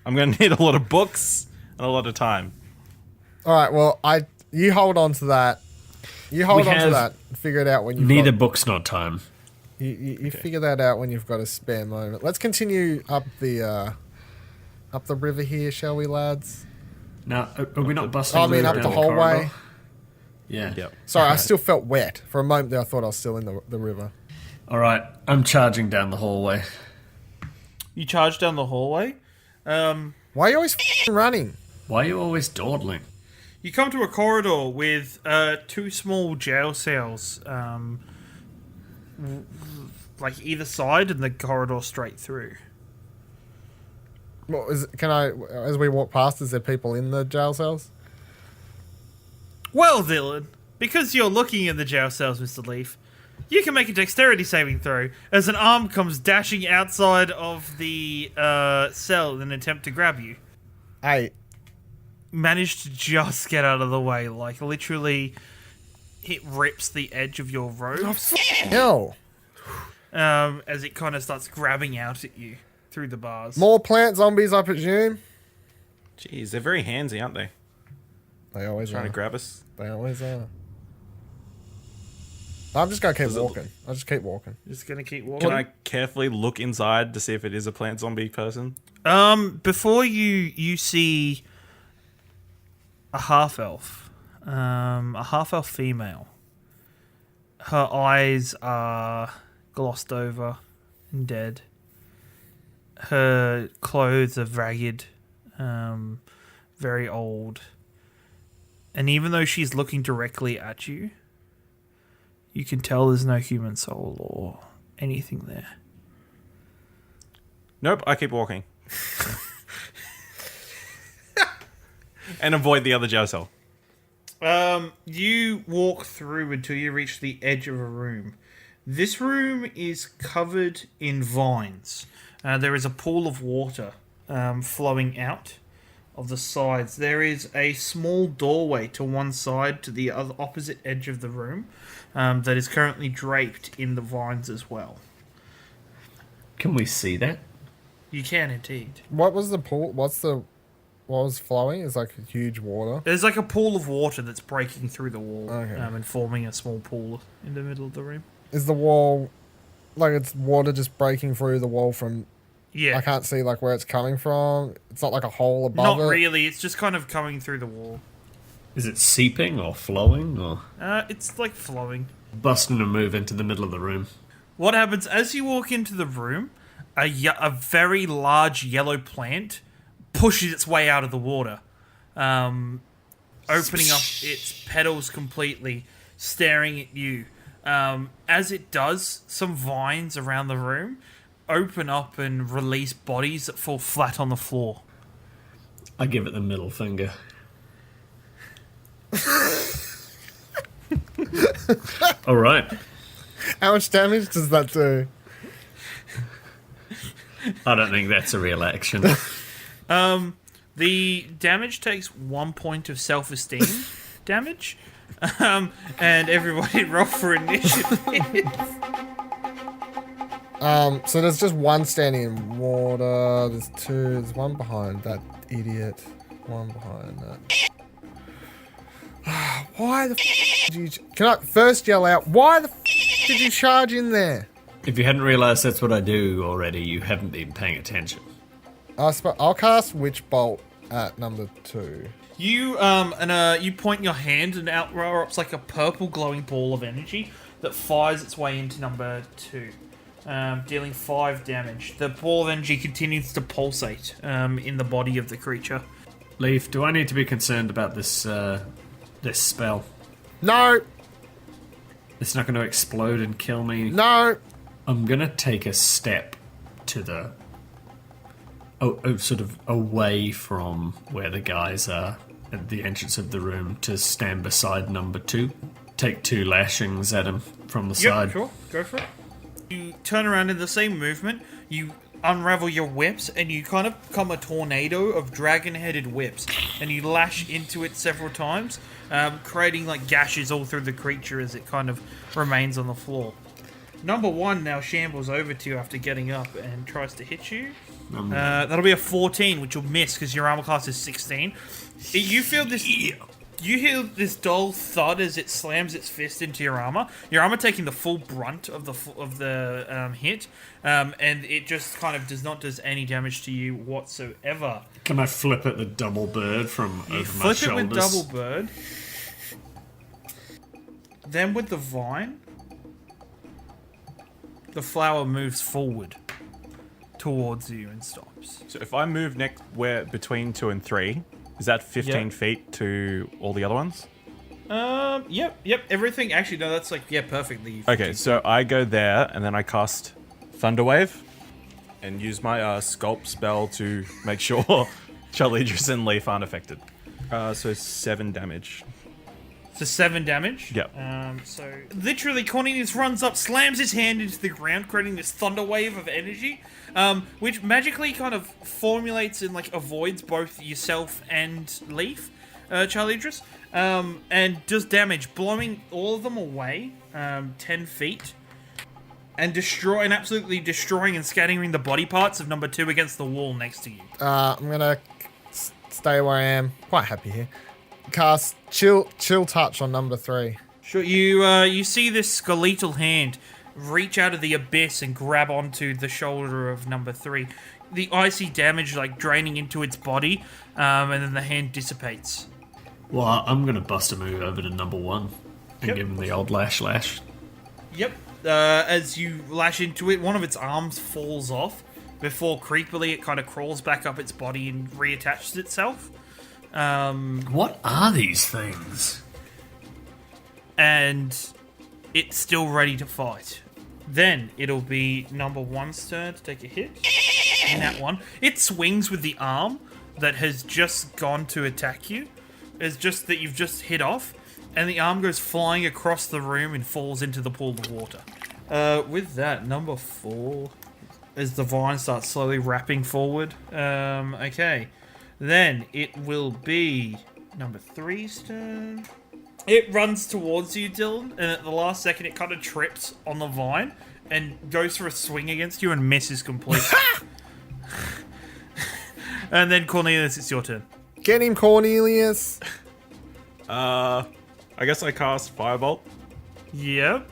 I'm going to need a lot of books and a lot of time. All right, well, you hold on to that. You hold We on to have that. Figure it out when you've Neither got... book's not time. You figure that out when you've got a spare moment. Let's continue up the river here, shall we, lads? Now, are we not busting? I mean, up down the hallway. corridor? Yeah. Yep. Sorry, I still felt wet. For a moment there, I thought I was still in the river. All right, I'm charging down the hallway. You charge down the hallway. Why are you always running? Why are you always dawdling? You come to a corridor with 2 small jail cells, like either side, and the corridor straight through. What is? Can I? As we walk past, is there people in the jail cells? Well, Dylan, because you're looking in the jail cells, Mr. Lief, you can make a dexterity saving throw as an arm comes dashing outside of the cell in an attempt to grab you. Hey, Managed to just get out of the way, like literally, it rips the edge of your robe no. as it kind of starts grabbing out at you through the bars. More plant zombies, I presume. Jeez, they're very handsy, aren't they? They always Trying are. to grab us. They always are. I'm just gonna keep Does it walking. I'll just keep walking. Just gonna keep walking. Can I carefully look inside to see if it is a plant zombie person? Before you see a half elf female. Her eyes are glossed over and dead. Her clothes are ragged, very old. And even though she's looking directly at you, you can tell there's no human soul or anything there. Nope, I keep walking. And avoid the other jail cell. You walk through until you reach the edge of a room. This room is covered in vines. There is a pool of water flowing out of the sides. There is a small doorway to one side to the other opposite edge of the room that is currently draped in the vines as well. Can we see that? You can indeed. What was the pool? What was flowing? It's like huge water. There's like a pool of water that's breaking through the wall Okay. and forming a small pool in the middle of the room. Is the wall like it's water just breaking through the wall from? Yeah. I can't see like where it's coming from. It's not like a hole above Not it. really. It's just kind of coming through the wall. Is it seeping or flowing or It's like flowing. busting a move into the middle of the room? What happens as you walk into the room? A very large yellow plant pushes its way out of the water, opening up its petals completely, staring at you. As it does, some vines around the room open up and release bodies that fall flat on the floor. I give it the middle finger. All right. How much damage does that do? I don't think that's a real action. The damage takes 1 point of self-esteem damage, and everybody roll for initiative. So there's just one standing in water. There's two. There's one behind that idiot. One behind that. Why the did you... Can I first yell out, why the did you charge in there? If you hadn't realised that's what I do already, you haven't been paying attention. I'll cast Witch Bolt at number 2. You you point your hand and out erupts like a purple glowing ball of energy that fires its way into number 2, dealing 5 damage. The ball of energy continues to pulsate in the body of the creature. Lief, do I need to be concerned about this this spell? No, It's not going to explode and kill me. no. I'm going to take a step to the... sort of away from where the guys are at the entrance of the room to stand beside number 2. Take 2 lashings at him from the side. Yep, sure. Go for it. You turn around in the same movement, you unravel your whips, and you kind of become a tornado of dragon-headed whips, and you lash into it several times, creating like gashes all through the creature as it kind of remains on the floor. Number 1 now shambles over to you after getting up and tries to hit you. That'll be a 14, which will miss because your armor class is 16. You feel this You hear this dull thud as it slams its fist into your armor. Your armor taking the full brunt of the hit, and it just kind of does not do any damage to you whatsoever. Can I flip it the double bird from You over my flip it with shoulders? double bird. Then with the vine, the flower moves forward towards you and stops. So if I move next where between 2 and 3, is that 15 Yep. feet to all the other ones? Yep. Everything. Actually, no. That's like perfectly. Okay, so I go there and then I cast Thunderwave and use my sculpt spell to make sure Charlidros and Lief aren't affected. So 7 damage. So 7 damage. Yep. So literally, Cornelius runs up, slams his hand into the ground, creating this thunder wave of energy, which magically kind of formulates and like avoids both yourself and Lief, Charlidros, and does damage, blowing all of them away 10 feet, and absolutely destroying and scattering the body parts of number 2 against the wall next to you. I'm gonna stay where I am. Quite happy here. Cast chill touch on number 3. Sure, you see this skeletal hand reach out of the abyss and grab onto the shoulder of number 3. The icy damage like draining into its body, and then the hand dissipates. Well, I'm going to bust a move over to number 1 and Yep. give him the old lash. Yep. As you lash into it, one of its arms falls off before creepily it kind of crawls back up its body and reattaches itself. What are these things? And it's still ready to fight. Then it'll be number 1's turn to take a hit. And that one, it swings with the arm that has just gone to attack you. It's just that you've just hit off, and the arm goes flying across the room and falls into the pool of water. With that, number 4, as the vine starts slowly wrapping forward. Okay. Then it will be number 3's turn. It runs towards you, Dylan, and at the last second it kind of trips on the vine and goes for a swing against you and misses completely. And then Cornelius, it's your turn. Get him, Cornelius. I guess I cast Firebolt. Yep.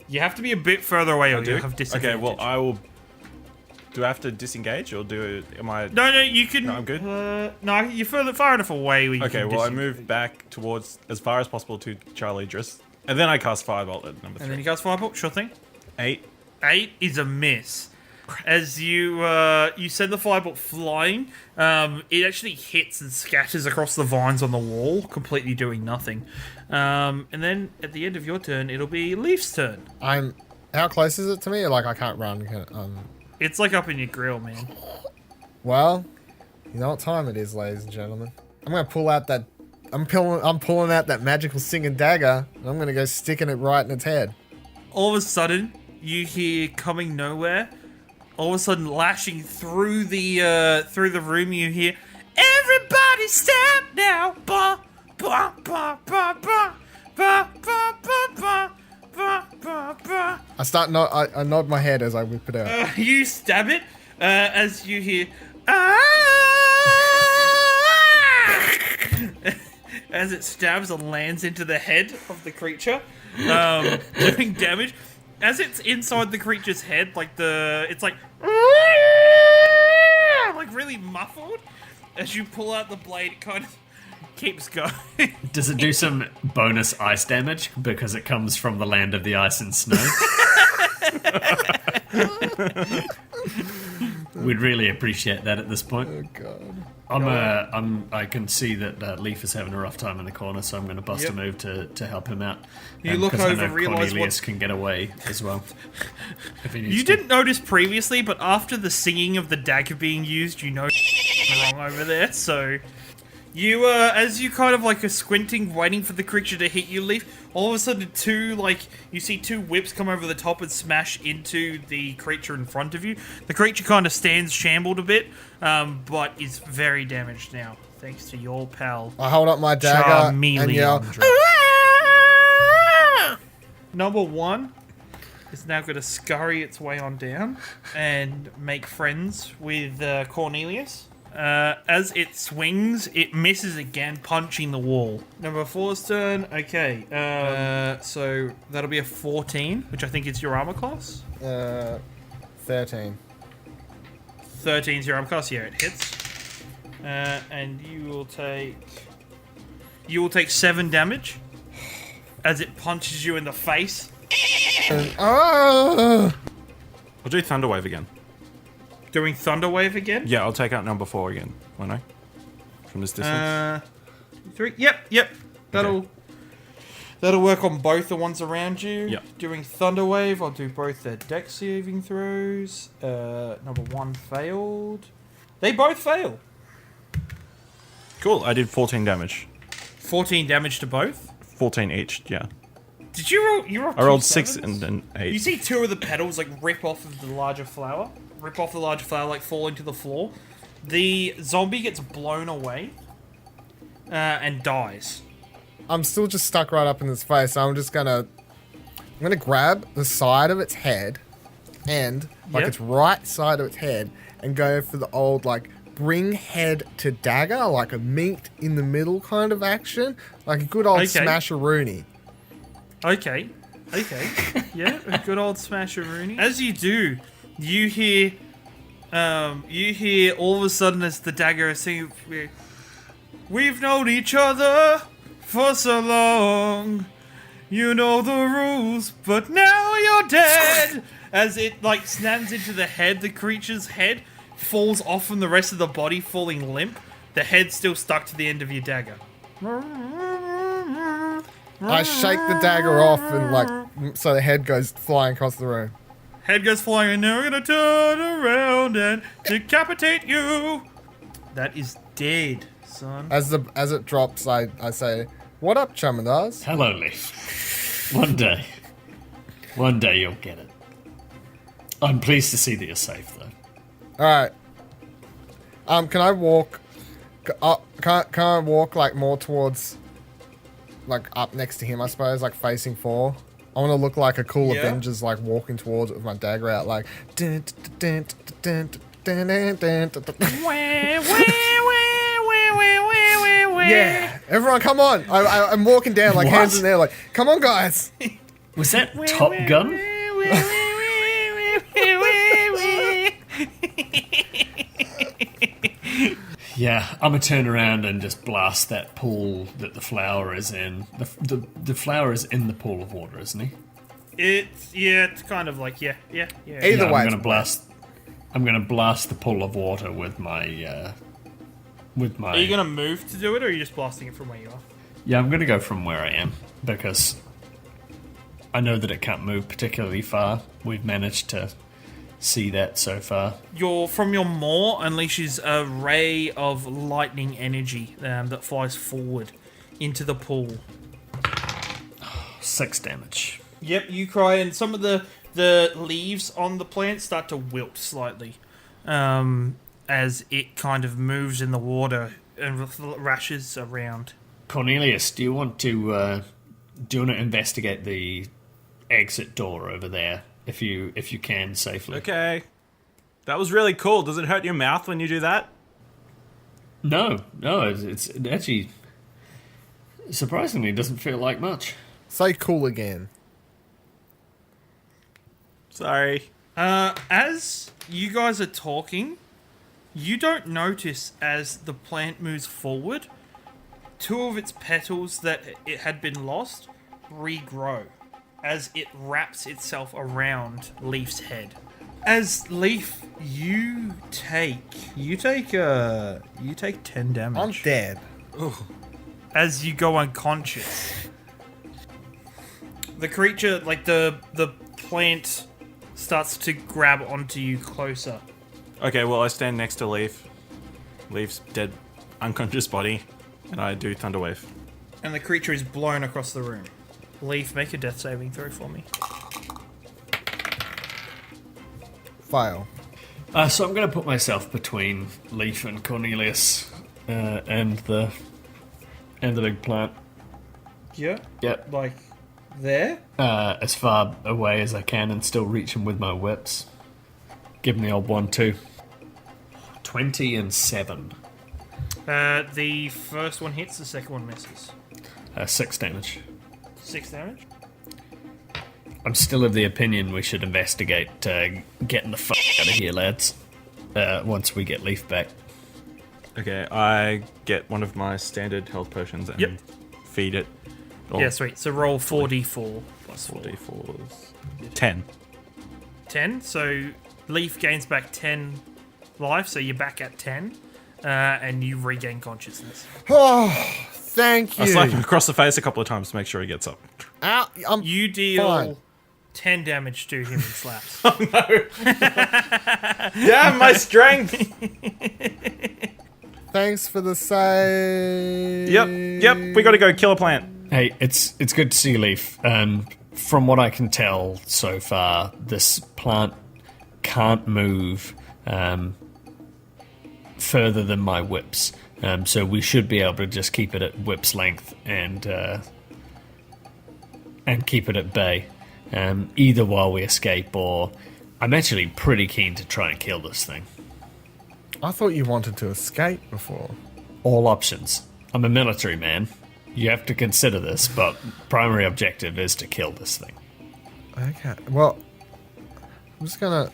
You have to be a bit further away or Do you'll it? have disadvantage. Okay, well I will. Do I have to disengage or do it? Am I? No, you can... No, I'm good. No, you're far enough away where you Okay, can well I disengage. move back towards as far as possible to Charlidros, and then I cast Firebolt at number 3. And then you cast Firebolt, sure thing. 8. 8 is a miss. As you send the firebolt flying, it actually hits and scatters across the vines on the wall, completely doing nothing. And then at the end of your turn, it'll be Lief's turn. How close is it to me? Like I can't run. It's like up in your grill, man. Well, you know what time it is, ladies and gentlemen. I'm gonna pull out that. I'm pulling out that magical singing dagger, and I'm gonna go sticking it right in its head. All of a sudden, you hear coming nowhere. All of a sudden, lashing through the room, you hear, "Everybody stop now!" Ba ba ba ba ba ba ba ba ba ba ba. I nod my head as I whip it out. You stab it as you hear, as it stabs and lands into the head of the creature, doing damage. As it's inside the creature's head, it's like really muffled. As you pull out the blade, it kind of keeps going. Does it do some bonus ice damage because it comes from the land of the ice and snow? We'd really appreciate that at this point. Oh god. I can see that Lief is having a rough time in the corner, so I'm going to bust a move to help him out. You look 'cause I over, know realise Cornelius what's- can get away as well. If he needs You to. didn't notice previously, but after the singing of the dagger being used, you know wrong over there. So you, as you kind of like are squinting, waiting for the creature to hit you, Lief, all of a sudden you see two whips come over the top and smash into the creature in front of you. The creature kind of stands shambled a bit, but is very damaged now, thanks to your pal. I hold up my dagger and yell. Charmeleandra. Number 1 is now going to scurry its way on down and make friends with Cornelius. As it swings, it misses again, punching the wall. Number 4's turn. Okay. So that'll be a 14, which I think is your armor class. 13. 13's your armor class. Yeah, it hits. And you will take 7 damage as it punches you in the face. Oh! I'll do Thunderwave again. Doing Thunderwave again? Yeah, I'll take out number 4 again, won't I? From this distance. 3. Yep. That'll work on both the ones around you. Yep. Doing Thunderwave, I'll do both their dex saving throws. Number 1 failed. They both fail. Cool, I did 14 damage. 14 damage to both? 14 each, yeah. Did you roll? You rolled I rolled 2 6 sevens? and then 8. You see 2 of the petals like rip off of the larger flower, like fall into the floor. The zombie gets blown away and dies. I'm still just stuck right up in its face, so I'm gonna grab the side of its head and Yep. its right side of its head and go for the old bring head to dagger, like a meat in the middle kind of action, like a good old Okay. smash-a-rooney. Okay. Yeah, a good old smash-a-rooney. As you do, you hear all of a sudden as the dagger is singing, "We've known each other for so long. You know the rules, but now you're dead." As it snaps into the head, the creature's head falls off from the rest of the body, falling limp. The head's still stuck to the end of your dagger. I shake the dagger off and so the head goes flying across the room. Head goes flying, and now we're gonna turn around and decapitate you. That is dead, son. As it drops, I say, "What up, Charlidros?" Hello, Lief. One day you'll get it. I'm pleased to see that you're safe, though. All right. Can I walk? Can I walk more towards, up next to him? I suppose, facing 4. I want to look like a cool Yeah. Avengers, walking towards it with my dagger out, Yeah, everyone, come on! I'm walking down, What? hands in the air, come on, guys! Was that Top Gun? Yeah, I'm gonna turn around and just blast that pool that the flower is in. The flower is in the pool of water, isn't he? It's kind of yeah. Either Yeah, way, I'm gonna blast the pool of water with my. Are you gonna move to do it, or are you just blasting it from where you are? Yeah, I'm gonna go from where I am because I know that it can't move particularly far. We've managed to see that so far. From your maw unleashes a ray of lightning energy that flies forward into the pool. 6 damage. Yep, you cry, and some of the leaves on the plant start to wilt slightly as it kind of moves in the water and rashes around. Cornelius, do you want to investigate the exit door over there if you can safely? Okay. That was really cool. Does it hurt your mouth when you do that? No, it actually surprisingly doesn't feel like much. say cool again. Sorry. As you guys are talking, you don't notice as the plant moves forward, 2 of its petals that it had been lost regrow as it wraps itself around Leaf's head. As Leaf, you take 10 damage. I'm dead. As you go unconscious. The creature, like the plant, starts to grab onto you closer. Okay, well, I stand next to Lief. Leaf's dead, unconscious body, and I do Thunderwave. And the creature is blown across the room. Leaf, make a death saving throw for me. Fail. So I'm going to put myself between Lief and Cornelius and the big plant. Yeah? Yep. Like, there? As far away as I can and still reach him with my whips. Give him the old 1-2. 20 and 7. The first one hits, the second one misses. 6 damage. 6 damage. I'm still of the opinion we should investigate getting the fuck out of here, lads. Once we get Lief back. Okay, I get one of my standard health potions and feed it. Yeah, sweet. So roll 4d4 plus 4. 4d4s. 10. 10. So Lief gains back 10 life, so you're back at 10, and you regain consciousness. Oh, thank you. I slap him across the face a couple of times to make sure he gets up. Ow, You deal fine. 10 damage to him in slaps. Damn, my strength! Thanks for the save. Yep, we gotta go kill a plant. Hey, it's good to see you, Lief. From what I can tell so far, this plant can't move further than my whips. So we should be able to just keep it at whip's length and keep it at bay. Either while we escape or... I'm actually pretty keen to try and kill this thing. I thought you wanted to escape before. All options. I'm a military man. You have to consider this, but primary objective is to kill this thing. Okay, well, I'm just gonna...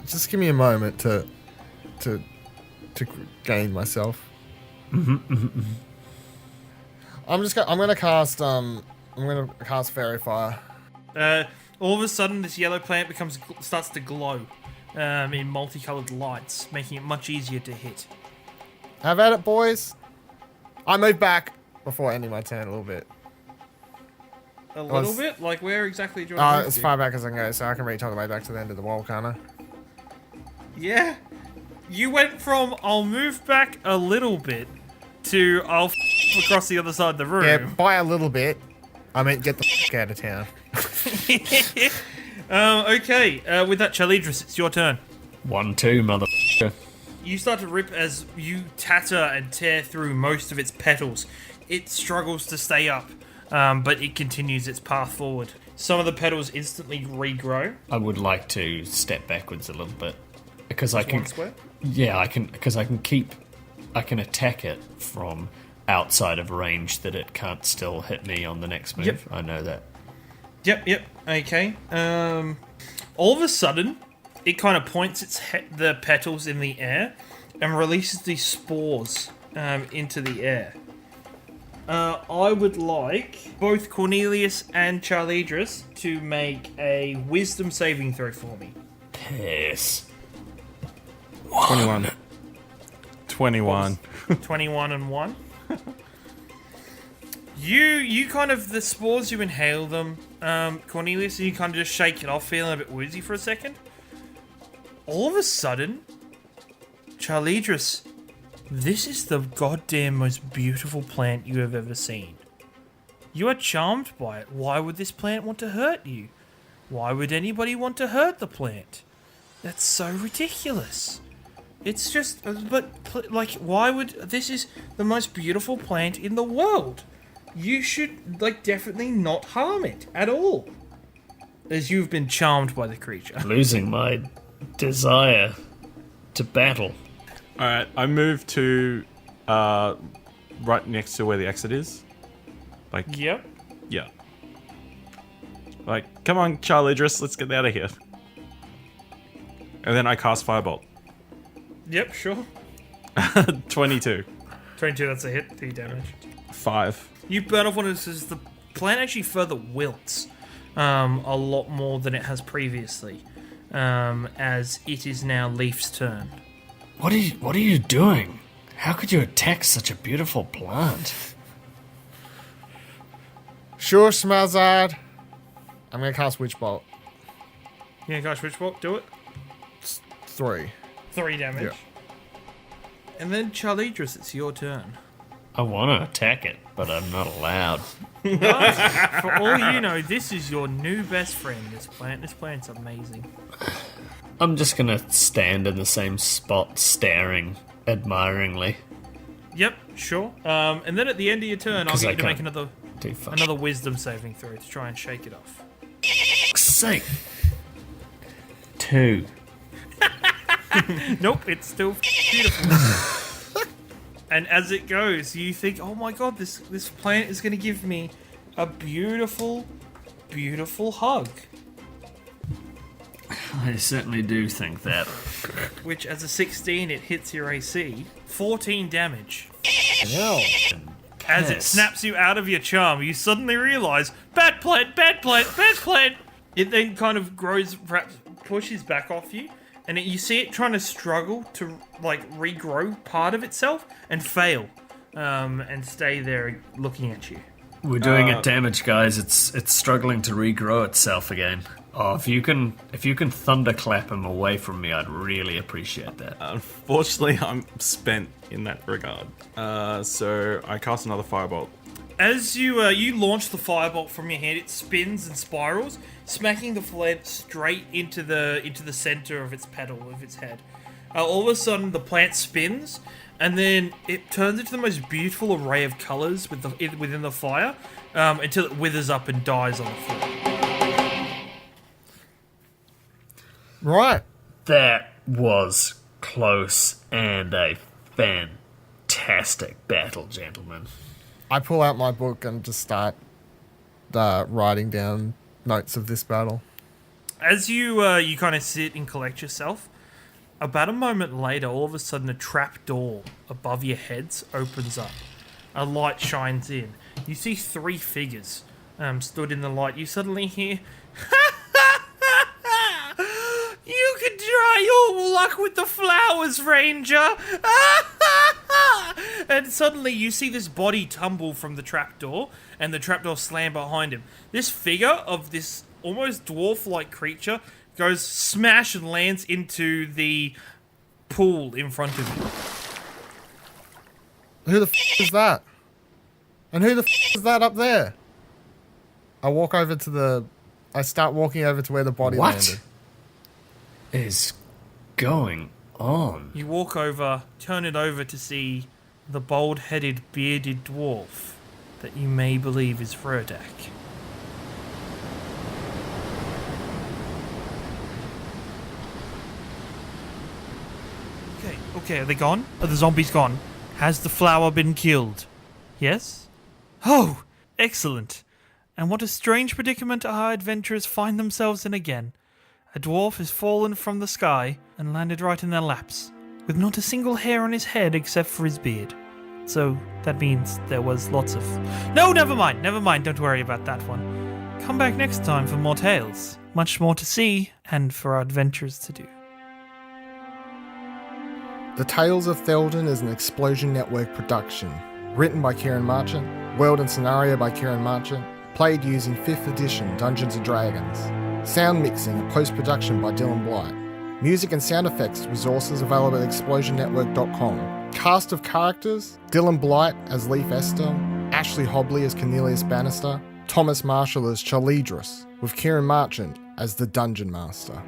Just give me a moment to gain myself. I'm gonna cast Fairy Fire. All of a sudden, this yellow plant starts to glow in multicolored lights, making it much easier to hit. Have at it, boys. I move back before ending my turn a little bit. A little bit? Like, where exactly do you want to move As to? far back as I can go, so I can reach all the way back to the end of the wall, can't I? Yeah. You went from, I'll move back a little bit, to, I'll across the other side of the room. Yeah, by a little bit, I meant get the out of town. Okay, with that, Charlidros, it's your turn. 1-2, motherfucker. You start to rip as you tatter and tear through most of its petals. It struggles to stay up, but it continues its path forward. Some of the petals instantly regrow. I would like to step backwards a little bit because I can. One square? Yeah, I can because I can attack it from outside of range that it can't still hit me on the next move. Yep. I know that. Yep. Okay. All of a sudden, it kind of points the petals in the air and releases these spores into the air. I would like both Cornelius and Charlidros to make a wisdom saving throw for me. Piss. 21. 21. 21 and 1. You kind of, the spores, you inhale them, Cornelius, and you kind of just shake it off, feeling a bit woozy for a second. All of a sudden, Charlidros, this is the goddamn most beautiful plant you have ever seen. You are charmed by it. Why would this plant want to hurt you? Why would anybody want to hurt the plant? That's so ridiculous. It's just, why would, this is the most beautiful plant in the world. You should, definitely not harm it at all. As you've been charmed by the creature. Losing my desire to battle. Alright, I move to right next to where the exit is. Yep. Yeah. Come on, Charlidros, let's get out of here. And then I cast Firebolt. Yep, sure. 22. 22, that's a hit. 3 damage. 5. You burn off one of this. The plant actually further wilts a lot more than it has previously, as it is now Lief's turn. What are you doing? How could you attack such a beautiful plant? Sure, Schmazard. I'm gonna cast Witch Bolt. Yeah, guys, Witchbolt, do it. 3. 3 damage. Yeah. And then Charlidros, it's your turn. I want to attack it, but I'm not allowed. But, for all you know, this is your new best friend, this plant. This plant's amazing. I'm just gonna stand in the same spot, staring admiringly. Yep, sure. And then at the end of your turn, I'll 'Cause get I you to make can't do fuck another wisdom saving throw to try and shake it off. sake. 2. Nope, it's still beautiful. And as it goes, you think, oh my god, this plant is going to give me a beautiful, beautiful hug. I certainly do think that. Which, as a 16, it hits your AC. 14 damage. No. As it snaps you out of your charm, you suddenly realise, bad plant, bad plant, bad plant. It then kind of grows, perhaps pushes back off you, and you see it trying to struggle to like regrow part of itself and fail, and stay there looking at you. We're doing it damage, guys. It's struggling to regrow itself again. Oh, if you can thunderclap him away from me, I'd really appreciate that. Unfortunately, I'm spent in that regard. So I cast another firebolt. As you launch the firebolt from your hand, it spins and spirals, smacking the plant straight into the center of its petal of its head. All of a sudden, the plant spins, and then it turns into the most beautiful array of colors within the fire, until it withers up and dies on the floor. Right. That was close and a fantastic battle, gentlemen. I pull out my book and just start writing down notes of this battle. As you kind of sit and collect yourself, about a moment later, all of a sudden a trap door above your heads opens up. A light shines in. You see 3 figures stood in the light. You suddenly hear, "You can try your luck with the flowers, Ranger!" And suddenly you see this body tumble from the trapdoor, and the trapdoor slam behind him. This figure of this almost dwarf-like creature goes smash and lands into the pool in front of you. Who the is that? And who the is that up there? I start walking over to where the body landed. What is going on? You walk over, turn it over to see the bald-headed, bearded dwarf that you may believe is Frodak. Okay, are they gone? Are the zombies gone? Has the flower been killed? Yes? Oh, excellent. And what a strange predicament our adventurers find themselves in again. A dwarf has fallen from the sky and landed right in their laps, with not a single hair on his head except for his beard. So that means there was lots of... No, never mind, don't worry about that one. Come back next time for more tales. Much more to see, and for our adventures to do. The Tales of Theldan is an Explosion Network production. Written by Ciaran Marchant, world and scenario by Ciaran Marchant, played using 5th edition Dungeons & Dragons. Sound mixing and post-production by Dylan Blight. Music and sound effects resources available at explosionnetwork.com. Cast of characters: Dylan Blight as Lief Estelle, Ashley Hobley as Cornelius Bannister, Thomas Marshall as Charlidros, with Ciaran Marchant as the Dungeon Master.